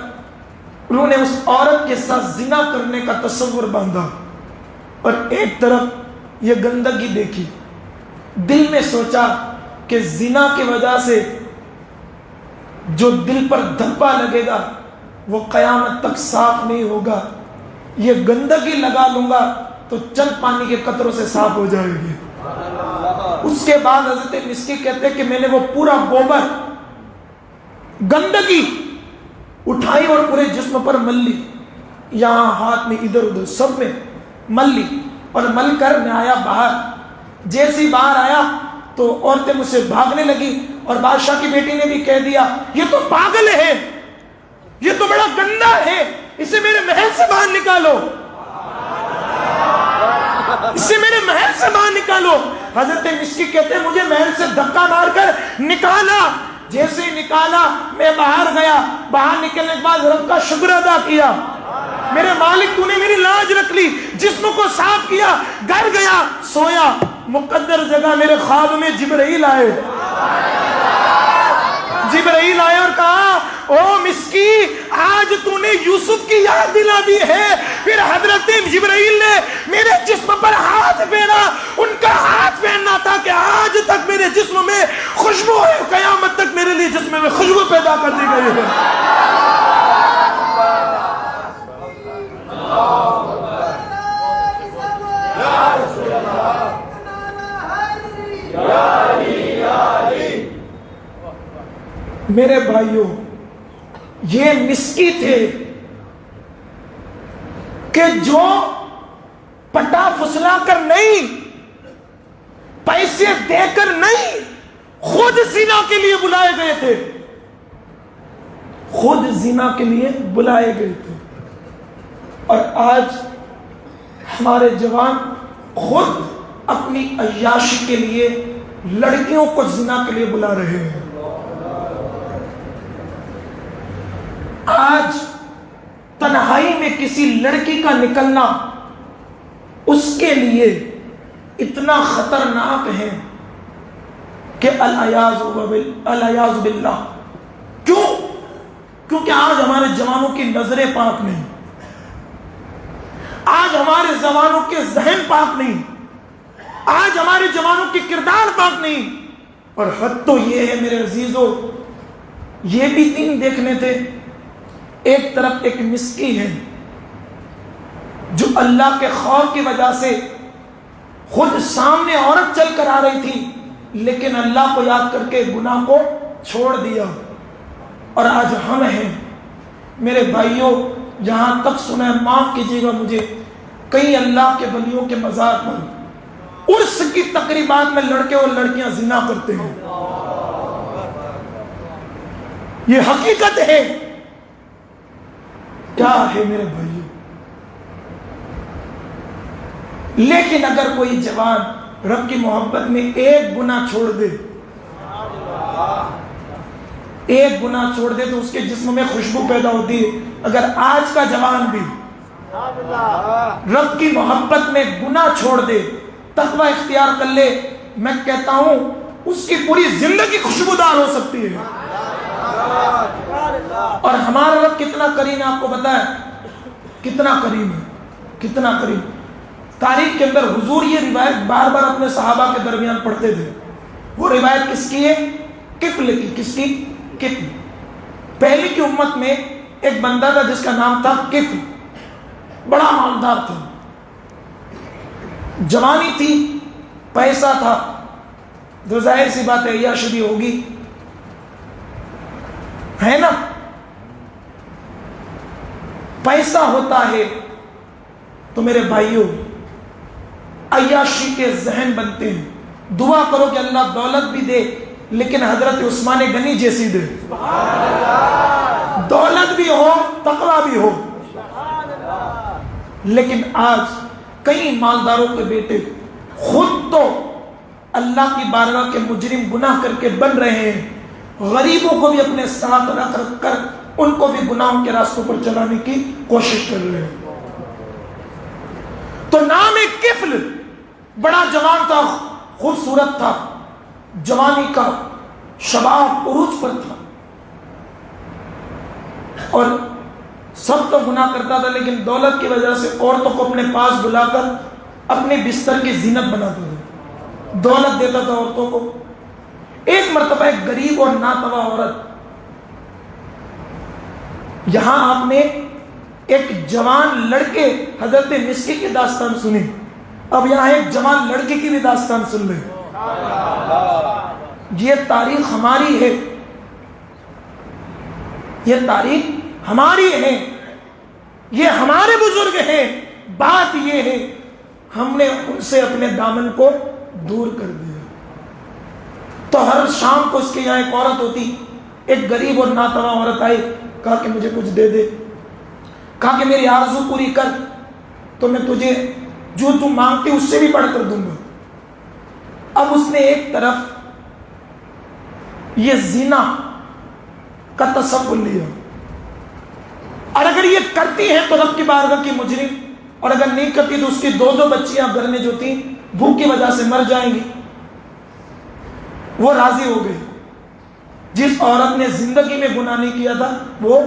Speaker 1: انہوں نے اس عورت کے ساتھ زنا کرنے کا تصور باندھا، اور ایک طرف یہ گندگی دیکھی، دل میں سوچا کہ زنا کی وجہ سے جو دل پر دھبا لگے گا وہ قیامت تک صاف نہیں ہوگا، یہ گندگی لگا لوں گا تو چند پانی کے قطروں سے صاف ہو جائے گی۔ اس کے بعد حضرت مسکی کہتے ہیں کہ میں نے وہ پورا گوبر، گندگی اٹھائی اور پورے جسم پر مل لی، یہاں ہاتھ میں ادھر ادھر سب میں مل لی اور مل کر میں آیا باہر. جیسی باہر آیا تو عورتیں مجھ سے بھاگنے لگی اور بادشاہ کی بیٹی نے بھی کہہ دیا یہ تو پاگل ہے, یہ تو بڑا گندا ہے, اسے میرے محل سے باہر نکالو, اسے میرے محل سے باہر نکالو. حضرت مسکی کہتے ہیں مجھے محل سے دھکا مار کر نکالا. جیسے نکالا میں باہر گیا, باہر نکلنے کے بعد رب کا شکر ادا کیا, میرے مالک تو نے میری لاج رکھ لی, جسم کو صاف کیا, گھر گیا سویا. مقدر جگہ میرے خواب میں جبرائیل آئے, جبرائیل آئے اور کہا او مسکی آج تو نے یوسف کی یاد دلا دی ہے. پھر حضرت جبرائیل نے میرے جسم پر ہاتھ پھیرا, ان کا ہاتھ پھیرنا تھا کہ آج تک میرے جسم میں خوشبو ہے, قیامت تک میرے لیے جسم میں خوشبو پیدا کر دی گئی ہے. میرے بھائیوں یہ مسکی تھے کہ جو پٹا پھسلا کر نہیں, پیسے دے کر نہیں, خود زنا کے لیے بلائے گئے تھے, خود زنا کے لیے بلائے گئے تھے. اور آج ہمارے جوان خود اپنی عیاشی کے لیے لڑکیوں کو زنا کے لیے بلا رہے ہیں. آج تنہائی میں کسی لڑکی کا نکلنا اس کے لیے اتنا خطرناک ہے کہ الیاذ باللہ. کیوں؟ کیونکہ آج ہمارے جوانوں کی نظریں پاک نہیں, آج ہمارے جوانوں کے ذہن پاک نہیں, آج ہمارے جوانوں کے کردار پاک نہیں. اور حد تو یہ ہے میرے عزیزوں, یہ بھی دن دیکھنے تھے. ایک طرف ایک مسکی ہے جو اللہ کے خوف کی وجہ سے خود سامنے عورت چل کر آ رہی تھی, لیکن اللہ کو یاد کر کے گناہ کو چھوڑ دیا. اور آج ہم ہیں میرے بھائیوں, جہاں تک سنا ہے معاف کیجیے گا مجھے, کئی اللہ کے ولیوں کے مزار پر عرس کی تقریبات میں لڑکے اور لڑکیاں زنا کرتے ہیں. یہ حقیقت ہے. کیا ہے میرے بھائیوں؟ لیکن اگر کوئی جوان رب کی محبت میں ایک گناہ چھوڑ دے, ایک گناہ چھوڑ دے تو اس کے جسم میں خوشبو پیدا ہوتی ہے. اگر آج کا جوان بھی رب کی محبت میں گناہ چھوڑ دے, تقوی اختیار کر لے, میں کہتا ہوں اس کی پوری زندگی خوشبودار ہو سکتی ہے. اور ہمارا رب کتنا کریم ہے آپ کو پتا ہے, کتنا کریم ہے, کتنا کریم. تاریخ کے اندر حضور یہ روایت بار بار اپنے صحابہ کے درمیان پڑھتے تھے. وہ روایت کس کی ہے؟ کفل کی. کس کی؟ کفل. پہلے کی امت میں ایک بندہ تھا جس کا نام تھا کفل, بڑا مالدار تھا, جوانی تھی, پیسہ تھا, تو ظاہر سی بات ہے عیاشی بھی ہوگی, ہے نا. پیسہ ہوتا ہے تو میرے بھائیوں عیاشی کے ذہن بنتے ہیں. دعا کرو کہ اللہ دولت بھی دے لیکن حضرت عثمان غنی جیسی دے, دولت بھی ہو, تقویٰ بھی ہو. لیکن آج کئی مالداروں کے بیٹے خود تو اللہ کی بارگاہ کے مجرم گناہ کر کے بن رہے ہیں, غریبوں کو بھی اپنے ساتھ رکھ کر ان کو بھی گناہوں کے راستوں پر چلانے کی کوشش کر رہے ہیں. تو نام ایک کفل, بڑا جوان تھا, خوبصورت تھا, جوانی کا شباب عروج پر تھا, اور سب تو گناہ کرتا تھا لیکن دولت کی وجہ سے عورتوں کو اپنے پاس بلا کر اپنے بستر کی زینت بناتا تھا, دولت دیتا تھا عورتوں کو. ایک مرتبہ ایک غریب اور ناتواں عورت, یہاں آپ نے ایک جوان لڑکے حضرت مسکی کی داستان سنی, اب یہاں ایک جوان لڑکے کی بھی داستان سن لیں. یہ تاریخ ہماری ہے, یہ تاریخ ہماری ہے. یہ ہمارے بزرگ ہیں، بات یہ ہے ہم نے ان سے اپنے دامن کو دور کر دیا۔ تو ہر شام کو اس کے یہاں ایک عورت ہوتی، ایک غریب اور ناتواں عورت آئی، کہا کہ مجھے کچھ دے دے، کہا کہ میری آرزو پوری کر تو میں تجھے جو تم مانگتی اس سے بھی بڑھ کر دوں گا۔ اب اس نے ایک طرف یہ زنا کا تصور لیا، اور اگر یہ کرتی ہے تو رب کی بارگاہ کی مجرم، اور اگر نہیں کرتی تو اس کی 2 بچیاں گھر میں جو تھیں بھوک کی وجہ سے مر جائیں گی۔ وہ راضی ہو گئی، جس عورت نے زندگی میں گناہ نہیں کیا تھا وہ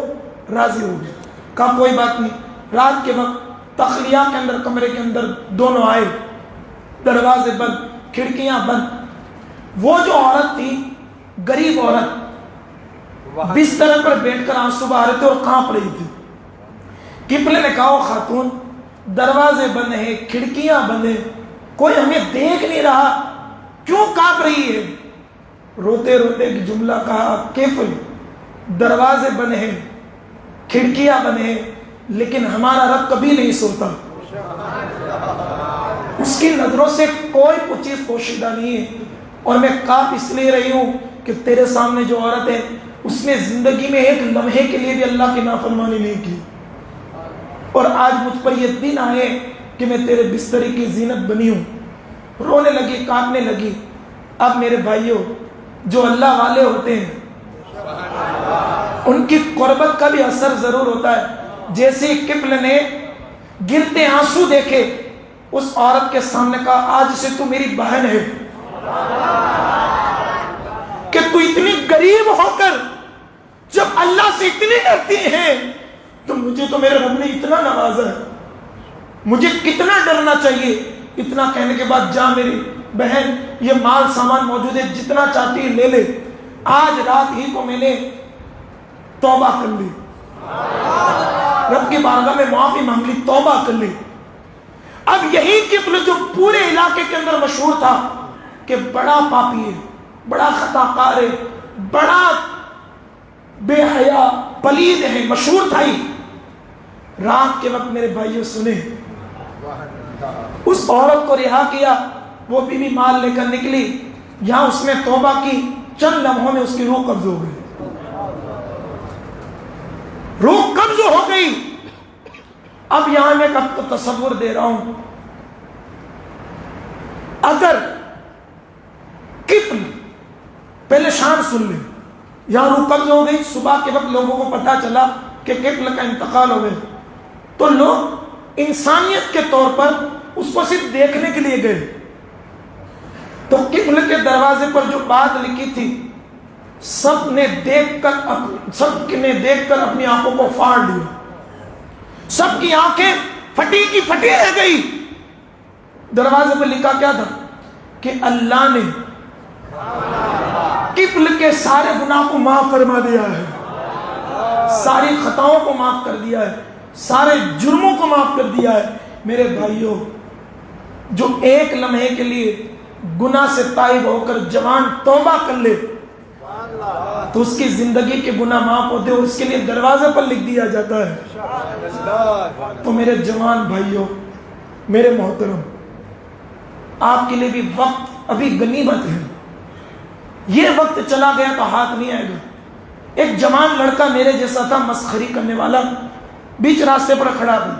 Speaker 1: راضی ہو گئی، کہا کوئی بات نہیں۔ رات کے وقت تخلیہ کے اندر، کمرے کے اندر دونوں آئے، دروازے بند، کھڑکیاں بند۔ وہ جو عورت تھی، غریب عورت، بستر پر بیٹھ کر آنسو بہا رہے تھے اور کانپ رہی تھی۔ قبلے نے کہا خاتون، دروازے بند ہیں، کھڑکیاں بند ہیں، کوئی ہمیں دیکھ نہیں رہا، کیوں کانپ رہی ہے؟ روتے روتے ایک جملہ کہا، کیفل، دروازے بند ہیں، کھڑکیاں بند ہیں، لیکن ہمارا رب کبھی نہیں سوتا، اس کی نظروں سے کوئی چیز پوشیدہ نہیں ہے، اور میں کانپ اس لیے رہی ہوں کہ تیرے سامنے جو عورت ہے اس نے زندگی میں ایک لمحے کے لیے بھی اللہ کی نافرمانی نہیں کی، اور آج مجھ پر یہ دن آئے کہ میں تیرے بستری کی زینت بنی ہوں۔ رونے لگی، کانپنے لگی۔ اب میرے بھائیوں، جو اللہ والے ہوتے ہیں ان کی قربت کا بھی اثر ضرور ہوتا ہے۔ جیسے قبل نے گرتے آنسو دیکھے، اس عورت کے سامنے کہا، آج سے تو میری بہن ہے، کہ تو اتنی غریب ہو کر جب اللہ سے اتنی ڈرتی ہیں تو مجھے تو میرے رب نے اتنا نوازا ہے، مجھے کتنا ڈرنا چاہیے۔ اتنا کہنے کے بعد، جا میری بہن، یہ مال سامان موجود ہے، جتنا چاہتی ہے لے لے، آج رات ہی کو میں نے توبہ کر لی، رب کی بارگاہ میں معافی مانگ لی، توبہ کر لی۔ اب یہی قبل جو پورے علاقے کے اندر مشہور تھا کہ بڑا پاپی ہے، بڑا خطا کار ہے، بڑا بے حیا پلید ہے، مشہور تھا ہی، رات کے وقت میرے بھائیوں سنے، اس عورت کو رہا کیا، وہ بھی مال لے کر نکلی، یہاں اس نے توبہ کی، چند لمحوں میں اس کی روح قبض ہو گئی، روح قبض ہو گئی۔ اب یہاں میں کب تو تصور دے رہا ہوں، اگر قبل، پہلے شان سن لیں، یہاں روح قبض ہو گئی، صبح کے وقت لوگوں کو پتا چلا کہ قبل کا انتقال ہو گیا، تو لوگ انسانیت کے طور پر اس کو صرف دیکھنے کے لیے گئے، تو قبل کے دروازے پر جو بات لکھی تھی، سب نے دیکھ کر اپنی آنکھوں کو پھاڑ لیا، سب کی آنکھیں پھٹی کی پھٹی رہ گئی۔ دروازے پر لکھا کیا تھا کہ اللہ نے قبل کے سارے گناہ کو معاف فرما دیا ہے، ساری خطاؤں کو معاف کر دیا ہے، سارے جرموں کو معاف کر دیا ہے۔ میرے بھائیوں، جو ایک لمحے کے لیے گناہ سے تائب ہو کر جوان توبہ کر لے تو اس کی زندگی کے گناہ معاف ہوتے اور اس کے لیے دروازے پر لکھ دیا جاتا ہے۔ تو میرے جوان بھائیوں، میرے محترم، آپ کے لیے بھی وقت ابھی غنیمت ہے، یہ وقت چلا گیا تو ہاتھ نہیں آئے گا۔ ایک جوان لڑکا میرے جیسا تھا، مسخری کرنے والا، بیچ راستے پر کھڑا تھا،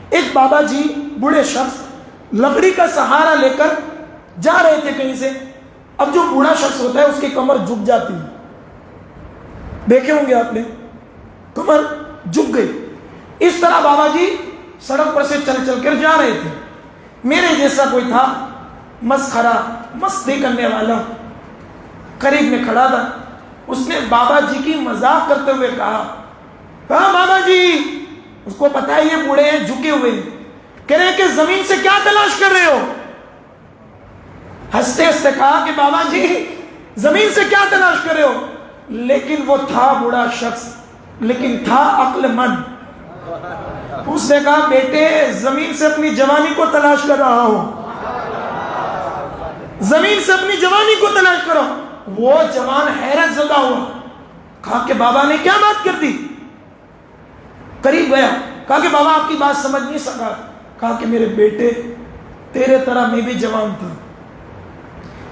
Speaker 1: ایک بابا جی بوڑھے شخص لکڑی کا سہارا لے کر جا رہے تھے کہیں سے۔ اب جو بوڑھا شخص ہوتا ہے اس کی کمر جھک جاتی ہے، دیکھے ہوں گے آپ نے، کمر جھک گئی۔ اس طرح بابا جی سڑک پر سے چل چل کر جا رہے تھے۔ میرے جیسا کوئی تھا، مسخرہ مستی کرنے والا، قریب میں کھڑا تھا۔ اس نے بابا جی کی مذاق کرتے ہوئے کہا، ہاں بابا جی، اس کو پتا ہے یہ بوڑھے ہیں، جھکے ہوئے ہیں، کہہ رہے ہیں کہ زمین سے کیا تلاش کر رہے ہو؟ ہنستے ہنستے کہا کہ بابا جی زمین سے کیا تلاش کر رہے ہو؟ لیکن وہ تھا بوڑھا شخص، لیکن تھا عقل مند۔ اس نے کہا، بیٹے زمین سے اپنی جوانی کو تلاش کر رہا ہوں، زمین سے اپنی جوانی کو تلاش کرو۔ وہ جوان حیرت زدہ ہوا، کہا کہ بابا نے کیا بات کر دی؟ قریب گیا، کہا کہ بابا آپ کی بات سمجھ نہیں سکا. کہا کہ میرے بیٹے تیرے طرح میں بھی جوان تھا,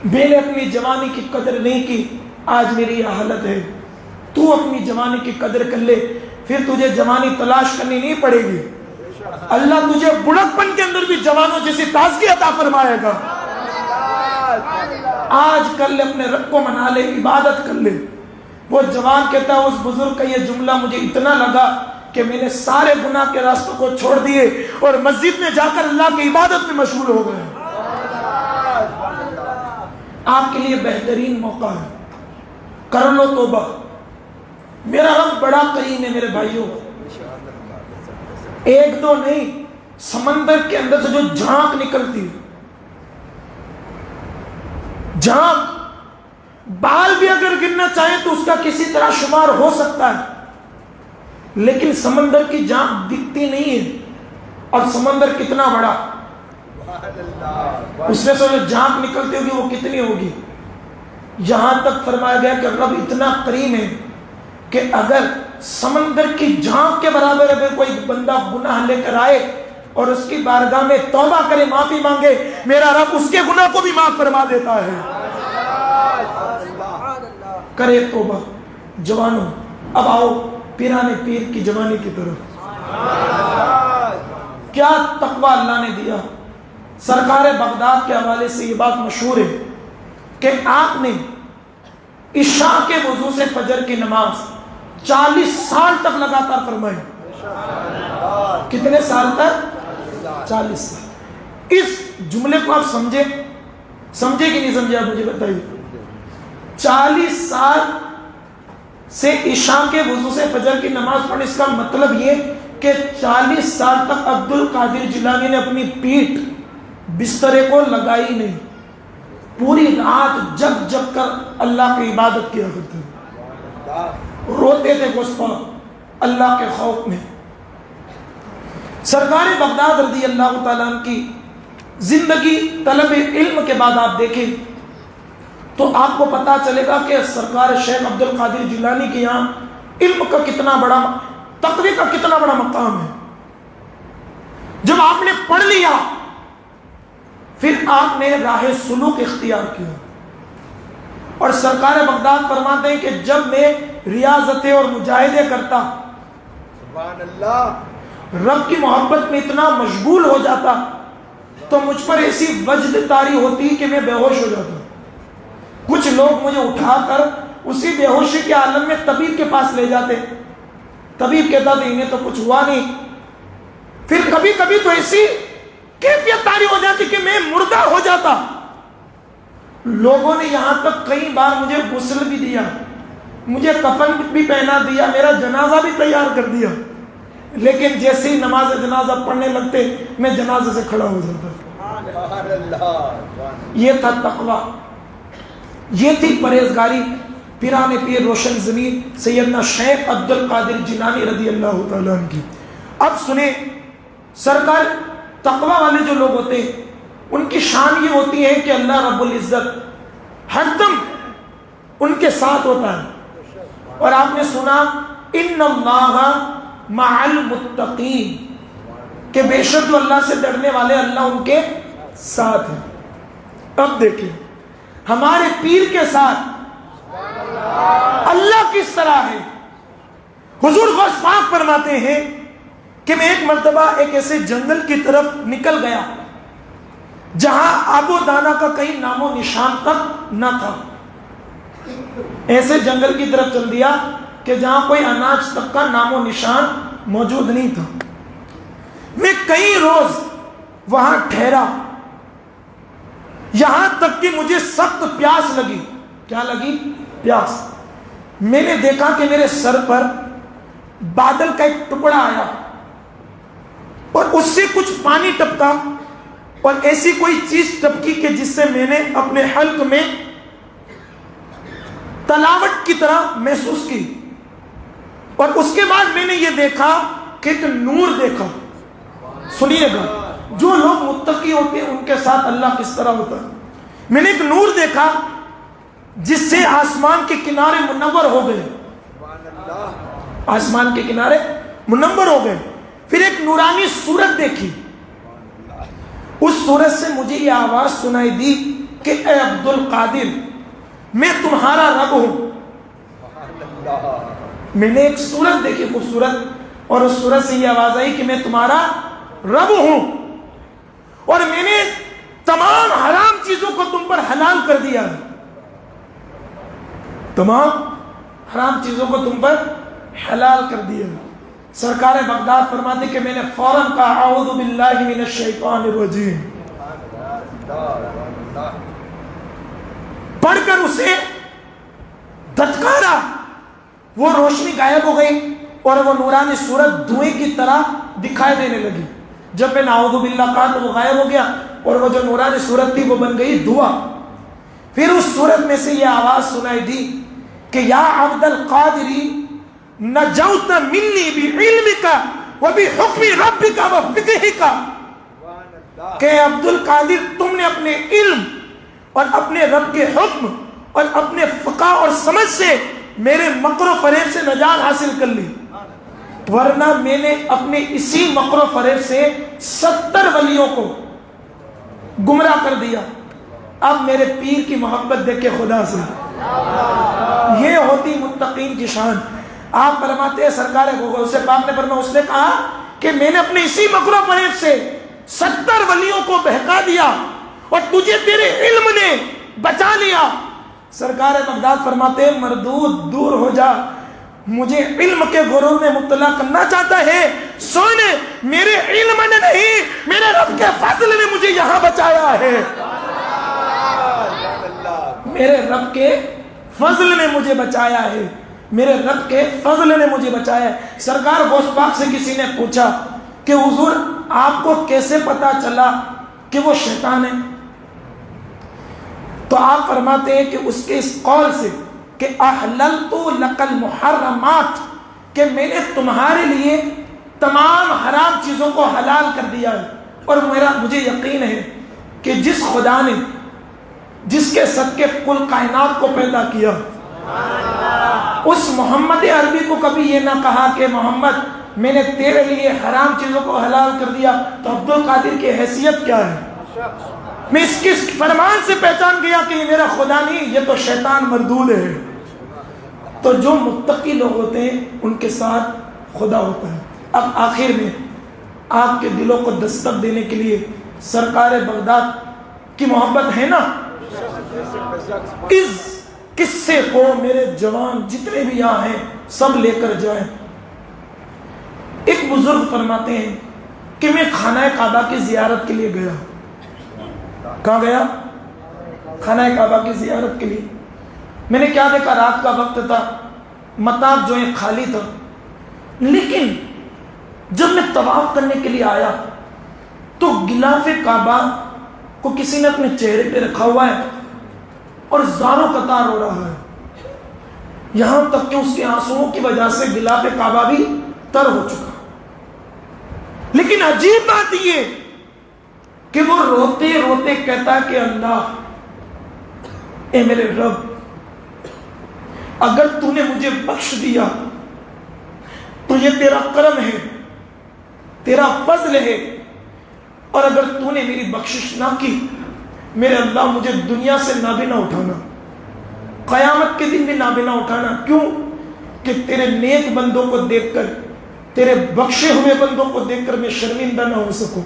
Speaker 1: میں نے اپنی جوانی کی قدر نہیں کی, آج میری یہ حالت ہے. تو اپنی جوانی کی قدر کر لے, پھر تجھے جوانی تلاش کرنی نہیں پڑے گی. اللہ تجھے بڑھپن کے اندر بھی جوانوں جیسی تازگی عطا فرمائے گا. آج کر لے, اپنے رب کو منا لے, عبادت کر لے. وہ جوان کہتا ہے اس بزرگ کا یہ جملہ مجھے اتنا لگا کہ میں نے سارے گناہ کے راستوں کو چھوڑ دیے اور مسجد میں جا کر اللہ کی عبادت میں مشغول ہو گئے. آپ کے لیے بہترین موقع ہے, کر لو توبہ. میرا رب بڑا کریم ہے میرے بھائیوں. ایک دو نہیں, سمندر کے اندر سے جو جھانک نکلتی ہے, جھانک, بال بھی اگر گرنا چاہیں تو اس کا کسی طرح شمار ہو سکتا ہے, لیکن سمندر کی جھانک دکھتی نہیں ہے. اور سمندر کتنا بڑا, اس میں سے جو جھانک نکلتی ہوگی وہ کتنی ہوگی. یہاں تک فرمایا گیا کہ رب اتنا کریم ہے کہ اگر سمندر کی جھانک کے برابر اگر کوئی بندہ گناہ لے کر آئے اور اس کی بارگاہ میں توبہ کرے, معافی مانگے, میرا رب اس کے گناہ کو بھی معاف فرما دیتا ہے. کرے توبہ. جوانوں اب آؤ پیرانے پیر کی جوانی کی طرف. کیا تقوی اللہ نے دیا. سرکار بغداد کے حوالے سے یہ بات مشہور ہے کہ آپ نے عشاء کے وضو سے فجر کی نماز 40 سال تک لگاتار فرمائی. کتنے سال تک؟ 40 سال. اس جملے کو آپ سمجھے کہ نہیں سمجھے, آپ مجھے بتائیے. 40 سال سے عشاء کے وضو سے فجر کی نماز پڑھنے, اس کا مطلب یہ کہ 40 سال تک عبد القادر جیلانی نے اپنی پیٹھ بسترے کو لگائی نہیں. پوری رات جگ جگ کر اللہ کی عبادت کیا کرتے تھے, روتے تھے گھسپا اللہ کے خوف میں. سرکار بغداد رضی اللہ تعالیٰ عنہ کی زندگی طلب علم کے بعد آپ دیکھیں تو آپ کو پتا چلے گا کہ سرکار شیخ عبد القادر جیلانی کے یہاں علم کا کتنا بڑا, تقوی کا کتنا بڑا مقام ہے. جب آپ نے پڑھ لیا پھر آپ نے راہ سلوک اختیار کیا. اور سرکار بغداد فرماتے ہیں کہ جب میں ریاضتیں اور مجاہدے کرتا,
Speaker 2: سبحان اللہ,
Speaker 1: رب کی محبت میں اتنا مشغول ہو جاتا تو مجھ پر ایسی وجد طاری ہوتی کہ میں بے ہوش ہو جاتا. کچھ لوگ مجھے اٹھا کر اسی بے ہوشی کے عالم میں طبیب کے پاس لے جاتے. طبیب کہتا تھا انہیں تو کچھ ہوا نہیں. پھر کبھی کبھی تو ایسی کیفیت طاری ہو جاتی کہ میں مردہ ہو جاتا. لوگوں نے یہاں تک کئی بار مجھے غسل بھی دیا, مجھے کفن بھی پہنا دیا, میرا جنازہ بھی تیار کر دیا, لیکن جیسے ہی نماز جنازہ پڑھنے لگتے میں جنازے سے کھڑا ہو جاتا. یہ تھا تقویٰ, یہ تھی پرہیزگاری. پیرانے پیر روشن ضمیر سیدنا شیخ عبد القادر جیلانی رضی اللہ تعالیٰ عنہ کی. اب سنیں, سرکار تقویٰ والے جو لوگ ہوتے ہیں ان کی شان یہ ہوتی ہے کہ اللہ رب العزت ہر دم ان کے ساتھ ہوتا ہے. اور آپ نے سنا ان اللہ مع المتقین, کہ بے شک جو اللہ سے ڈرنے والے اللہ ان کے ساتھ ہیں. اب دیکھیں ہمارے پیر کے ساتھ اللہ کس طرح ہے. حضور غوث پاک فرماتے ہیں کہ میں ایک مرتبہ ایک ایسے جنگل کی طرف نکل گیا جہاں آب و دانہ کا کہیں نام و نشان تک نہ تھا. ایسے جنگل کی طرف چل دیا کہ جہاں کوئی اناج تک کا نام و نشان موجود نہیں تھا. میں کئی روز وہاں ٹھہرا, یہاں تک کہ مجھے سخت پیاس لگی. کیا لگی؟ پیاس. میں نے دیکھا کہ میرے سر پر بادل کا ایک ٹکڑا آیا اور اس سے کچھ پانی ٹپکا اور ایسی کوئی چیز ٹپکی کہ جس سے میں نے اپنے حلق میں تلاوت کی طرح محسوس کی. اور اس کے بعد میں نے یہ دیکھا کہ ایک نور دیکھا. سنیے گا, جو لوگ متقی ہوتے ہیں ان کے ساتھ اللہ کس طرح ہوتا ہے. میں نے ایک نور دیکھا جس سے آسمان کے کنارے منور ہو گئے. آسمان کے کنارے منور ہو گئے. پھر ایک نورانی صورت دیکھی، اس صورت سے مجھے یہ آواز سنائی دی کہ اے عبد القادر میں تمہارا رب ہوں۔ میں نے ایک صورت دیکھی خوبصورت، اور اس صورت سے یہ آواز آئی کہ میں تمہارا رب ہوں، اور میں نے تمام حرام چیزوں کو تم پر حلال کر دیا، تمام حرام چیزوں کو تم پر حلال کر دیا۔ سرکار بغداد فرماتے کہ میں نے فوراً کہا اعوذ باللہ من الشیطان الرجیم، پڑھ کر اسے دھتکارا، وہ روشنی غائب ہو گئی اور وہ نورانی صورت دھوئیں کی طرح دکھائی دینے لگی۔ جب میں نے اعوذ باللہ کہا تو وہ غائب ہو گیا، اور وہ جو نورانی صورت تھی وہ بن گئی دھواں۔ پھر اس صورت میں سے یہ آواز سنائی دی کہ یا عبد القادری نجوت منی بعلمک وبحکم ربک وفقہک، کہ عبد القادر تم نے اپنے علم اور اپنے رب کے حکم اور اپنے فقہ اور سمجھ سے میرے مکر و فریب سے نجات حاصل کر لی، ورنہ میں نے اپنے اسی مکر و فریب سے 70 ولیوں کو گمراہ کر دیا۔ اب میرے پیر کی محبت دیکھے خدا سے، یہ ہوتی متقین کی شان۔ آپ فرماتے ہیں سرکار غوث پاک نے فرمایا، اس نے کہا کہ میں نے اپنے اسی مکر و فریب سے 70 ولیوں کو بہکا دیا اور تجھے تیرے علم نے بچا لیا۔ سرکار بغداد فرماتے ہیں مردود دور ہو جا، مجھے علم کے غرور میں مبتلا کرنا چاہتا ہے، سونے میرے علم نے نہیں میرے رب کے فضل نے مجھے یہاں بچایا ہے، میرے رب کے فضل نے مجھے بچایا ہے، میرے رب کے فضل نے مجھے بچایا ہے۔ سرکار غوث پاک سے کسی نے پوچھا کہ حضور آپ کو کیسے پتا چلا کہ وہ شیطان ہے؟ تو آپ فرماتے ہیں کہ اس کے اس قول سے کہ احللت لک المحرمات، کہ میں نے تمہارے لیے تمام حرام چیزوں کو حلال کر دیا ہے، اور مجھے یقین ہے کہ جس خدا نے جس کے صدقے کل کائنات کو پیدا کیا، اس محمد عربی کو کبھی یہ نہ کہا کہ محمد میں نے تیرے لیے حرام چیزوں کو حلال کر دیا، تو عبد القادر کی حیثیت کیا ہے؟ میں اس کے فرمان سے پہچان گیا کہ یہ میرا خدا نہیں، یہ تو شیطان مردود ہے۔ تو جو متقی لوگ ہوتے ہیں ان کے ساتھ خدا ہوتا ہے۔ اب آخر میں آپ کے دلوں کو دستک دینے کے لیے سرکار بغداد کی محبت ہے نا، اس قصے کو میرے جوان جتنے بھی یہاں ہیں سب لے کر جائیں۔ ایک بزرگ فرماتے ہیں کہ میں خانہ کعبہ کی زیارت کے لیے گیا۔ کہاں گیا؟ خانہ کعبہ کی زیارت کے لیے۔ میں نے کیا دیکھا، رات کا وقت تھا، مطاف جو ہے خالی تھا، لیکن جب میں طواف کرنے کے لیے آیا تو غلاف کعبہ کو کسی نے اپنے چہرے پہ رکھا ہوا ہے اور زاروں قطار ہو رہا ہے، یہاں تک کہ اس کے آنسوؤں کی وجہ سے غلاف کعبہ بھی تر ہو چکا۔ لیکن عجیب بات یہ کہ وہ روتے روتے کہتا کہ اللہ اے میرے رب، اگر تو نے مجھے بخش دیا تو یہ تیرا کرم ہے، تیرا فضل ہے، اور اگر تو نے میری بخشش نہ کی، میرے اللہ مجھے دنیا سے نابینا اٹھانا، قیامت کے دن بھی نابینا اٹھانا۔ کیوں؟ کہ تیرے نیک بندوں کو دیکھ کر، تیرے بخشے ہوئے بندوں کو دیکھ کر میں شرمندہ نہ ہو سکوں،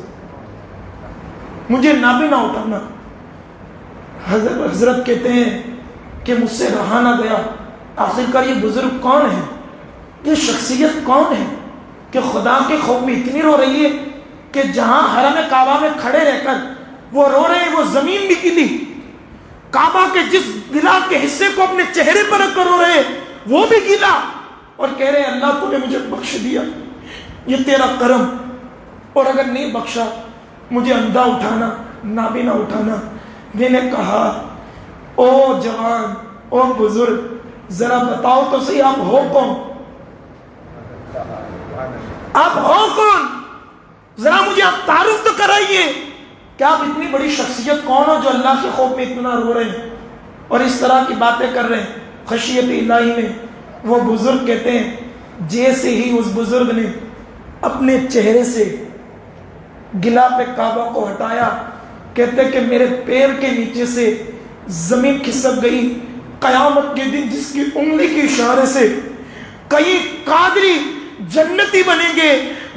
Speaker 1: مجھے نابینا اٹھانا۔ حضرت کہتے ہیں کہ مجھ سے رہا نہ گیا، آخرکار یہ بزرگ کون ہے، یہ شخصیت کون ہے کہ خدا کے خوف میں اتنی رو رہی ہے کہ جہاں حرم کعبہ میں کھڑے رہ کر وہ رو رہے ہیں، وہ زمین بھی گیلی، کعبہ کے جس غلاف کے حصے کو اپنے چہرے پر رکھ کر رو رہے ہیں وہ بھی گیلا، اور کہہ رہے ہیں اللہ تو نے مجھے بخش دیا، یہ تیرا کرم، اور اگر نہیں بخشا مجھے اندھا اٹھانا، نابینا اٹھانا۔ میں نے کہا او جوان، او بزرگ، ذرا بتاؤ تو صحیح آپ ہو کون، آپ ہو کون، ذرا مجھے آپ تعارف تو کرائیے کہ آپ اتنی بڑی شخصیت کون ہو جو اللہ کے خوف میں اتنا رو رہے ہیں اور اس طرح کی باتیں کر رہے ہیں خشیت الہی میں۔ وہ بزرگ کہتے ہیں جیسے ہی اس بزرگ نے اپنے چہرے سے غلاف کعبہ کو ہٹایا، کہتے کہ میرے پیر کے نیچے سے زمین کھسک گئی۔ قیامت کے دن جس کی انگلی کے اشارے سے کئی قادری جنتی بنیں گے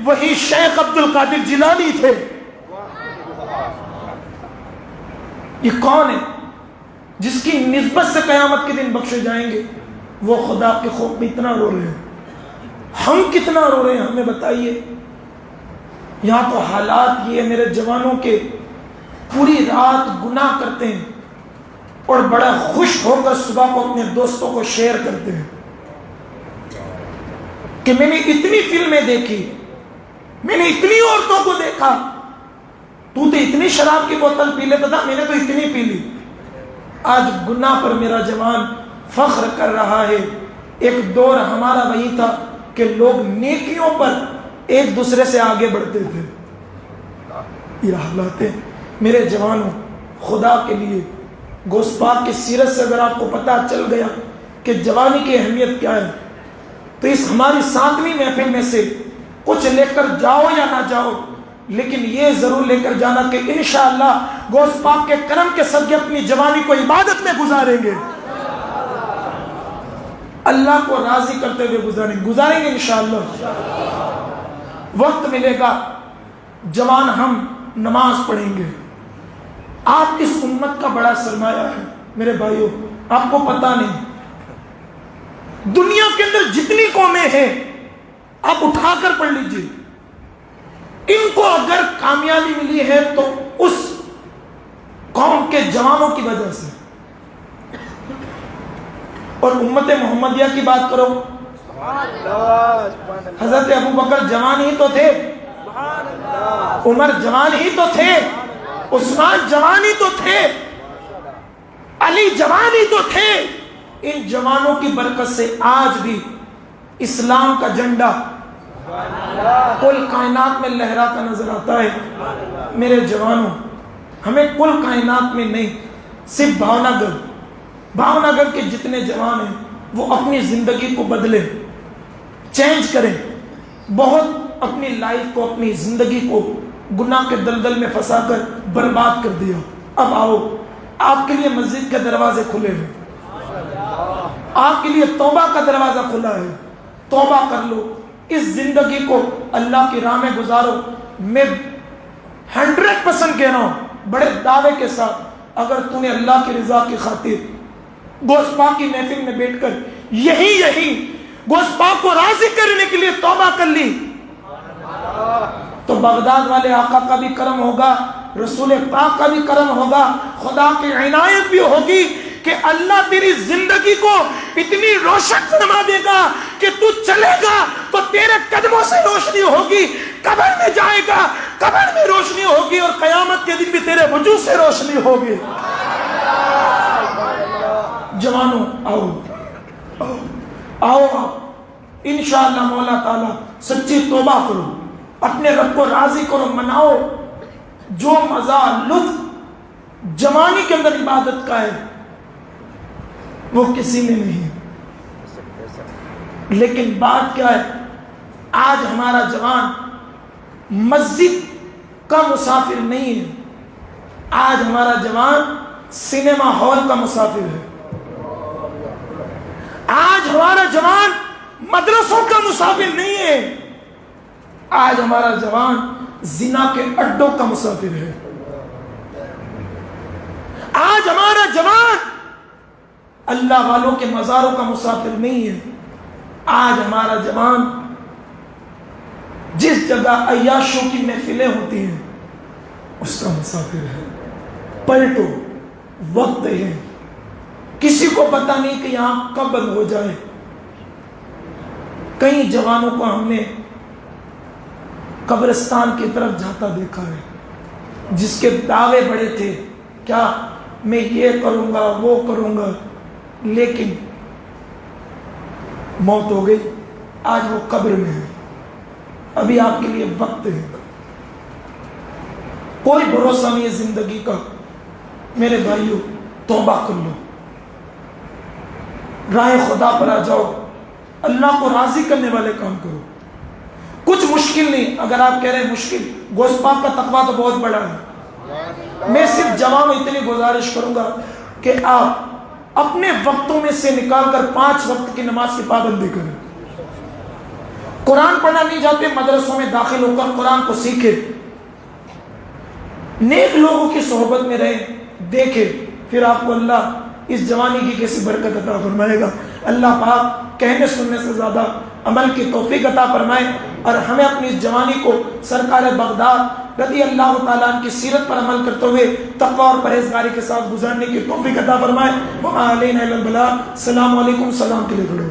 Speaker 1: وہی شیخ عبد القادر جیلانی تھے۔ یہ کون ہے جس کی نسبت سے قیامت کے دن بخشے جائیں گے؟ وہ خدا کے خوف میں اتنا رو رہے ہیں، ہم کتنا رو رہے ہیں ہمیں بتائیے۔ یہاں تو حالات یہ ہے میرے جوانوں کے، پوری رات گناہ کرتے ہیں اور بڑا خوش ہو کر صبح کو اپنے دوستوں کو شیئر کرتے ہیں کہ میں نے اتنی فلمیں دیکھی، میں نے اتنی عورتوں کو دیکھا، تو اتنی شراب کی بوتل پی لیتا تھا، میں نے تو اتنی پی لی۔ آج گناہ پر میرا جوان فخر کر رہا ہے۔ ایک دور ہمارا وہی تھا کہ لوگ نیکیوں پر ایک دوسرے سے آگے بڑھتے تھے۔ یہ حالات ہیں میرے جوانوں، خدا کے لیے غوث پاک کی سیرت سے اگر آپ کو پتہ چل گیا کہ جوانی کی اہمیت کیا ہے تو اس ہماری 7ویں محفل میں سے کچھ لے کر جاؤ یا نہ جاؤ، لیکن یہ ضرور لے کر جانا کہ انشاءاللہ غوث پاک کے کرم کے صدقے اپنی جوانی کو عبادت میں گزاریں گے، اللہ کو راضی کرتے ہوئے گزاریں گے انشاءاللہ۔ وقت ملے گا جوان ہم نماز پڑھیں گے۔ آپ اس امت کا بڑا سرمایہ ہے میرے بھائیوں، آپ کو پتہ نہیں دنیا کے اندر جتنی قومیں ہیں آپ اٹھا کر پڑھ لیجئے، ان کو اگر کامیابی ملی ہے تو اس قوم کے جوانوں کی وجہ سے۔ اور امت محمدیہ کی بات کرو، حضرت ابو بکر جوان ہی تو تھے، عمر جوان ہی تو تھے، عثمان جوان ہی تو تھے، علی جوان ہی تو تھے۔ ان جوانوں کی برکت سے آج بھی اسلام کا جھنڈا کل کائنات میں لہراتا نظر آتا ہے۔ میرے جوانوں، ہمیں کل کائنات میں نہیں، صرف بھاونگر کے جتنے جوان ہیں وہ اپنی زندگی کو بدلیں، چینج کریں۔ بہت اپنی لائف کو، اپنی زندگی کو گناہ کے دلدل میں پھنسا کر برباد کر دیا۔ اب آؤ، آپ کے لیے مسجد کے دروازے کھلے ہیں، آپ کے لیے توبہ کا دروازہ کھلا ہے، توبہ کر لو، اس زندگی کو اللہ کی راہ میں گزارو۔ میں 100% کہہ رہا ہوں بڑے دعوے کے ساتھ، اگر تو نے اللہ کی رضا کی خاطر غوث پاک کی محفل میں بیٹھ کر یہی غوث پاک کو راضی کرنے کے لیے توبہ کر لی تو بغداد والے آقا کا بھی کرم ہوگا، رسول پاک کا بھی کرم ہوگا، خدا کی عنایت بھی ہوگی کہ اللہ تیری زندگی کو اتنی روشن فرما دے گا کہ تو چلے گا تو تیرے قدموں سے روشنی ہوگی، قبر میں جائے گا قبر میں روشنی ہوگی، اور قیامت کے دن بھی تیرے وجود سے روشنی ہوگی۔ جوانوں آؤ آپ انشاءاللہ مولا تعالیٰ سچی توبہ کرو، اپنے رب کو راضی کرو، مناؤ۔ جو مزہ لطف جوانی کے اندر عبادت کا ہے وہ کسی میں نہیں۔ لیکن بات کیا ہے، آج ہمارا جوان مسجد کا مسافر نہیں ہے، آج ہمارا جوان سینما ہال کا مسافر ہے، آج ہمارا جوان مدرسوں کا مسافر نہیں ہے، آج ہمارا جوان زنا کے اڈوں کا مسافر ہے، آج ہمارا جوان اللہ والوں کے مزاروں کا مسافر نہیں ہے، آج ہمارا جوان جس جگہ عیاشوں کی محفلیں ہوتی ہیں اس کا مسافر ہے۔ پلٹو، وقت ہے، کسی کو پتہ نہیں کہ یہاں کب بند ہو جائے۔ کئی جوانوں کو ہم نے قبرستان کی طرف جاتا دیکھا ہے، جس کے دعوے بڑے تھے، کیا میں یہ کروں گا وہ کروں گا، لیکن موت ہو گئی، آج وہ قبر میں ہے۔ ابھی آپ کے لیے وقت ہے، کوئی بھروسہ نہیں ہے زندگی کا۔ میرے بھائیوں، توبہ کر لو، راہ خدا پر آ جاؤ، اللہ کو راضی کرنے والے کام کرو۔ کچھ مشکل نہیں. اگر آپ کہہ رہے ہیں مشکل، گوشت پاک کا تقویٰ تو بہت بڑا ہے. میں صرف جواب اتنی گزارش کروں گا کہ آپ اپنے وقتوں میں سے نکال کر 5 وقت کی نماز کی پابندی کریں. قرآن پڑھنا نہیں جاتے، مدرسوں میں داخل ہو کر قرآن کو سیکھیں، نیک لوگوں کی صحبت میں رہیں، دیکھیں، پھر آپ کو اللہ اس جوانی کی کیسی برکت عطا فرمائے گا. اللہ پاک کہنے سننے سے زیادہ عمل کی توفیق عطا فرمائے، اور ہمیں اپنی اس جوانی کو سرکار بغداد رضی اللہ تعالیٰ عنہ کی سیرت پر عمل کرتے ہوئے تقویٰ اور پرہیزگاری کے ساتھ گزارنے کی توفیق عطا فرمائے. وما علینا الا البلاغ. السلام علیکم. سلام کے لیے کھڑے.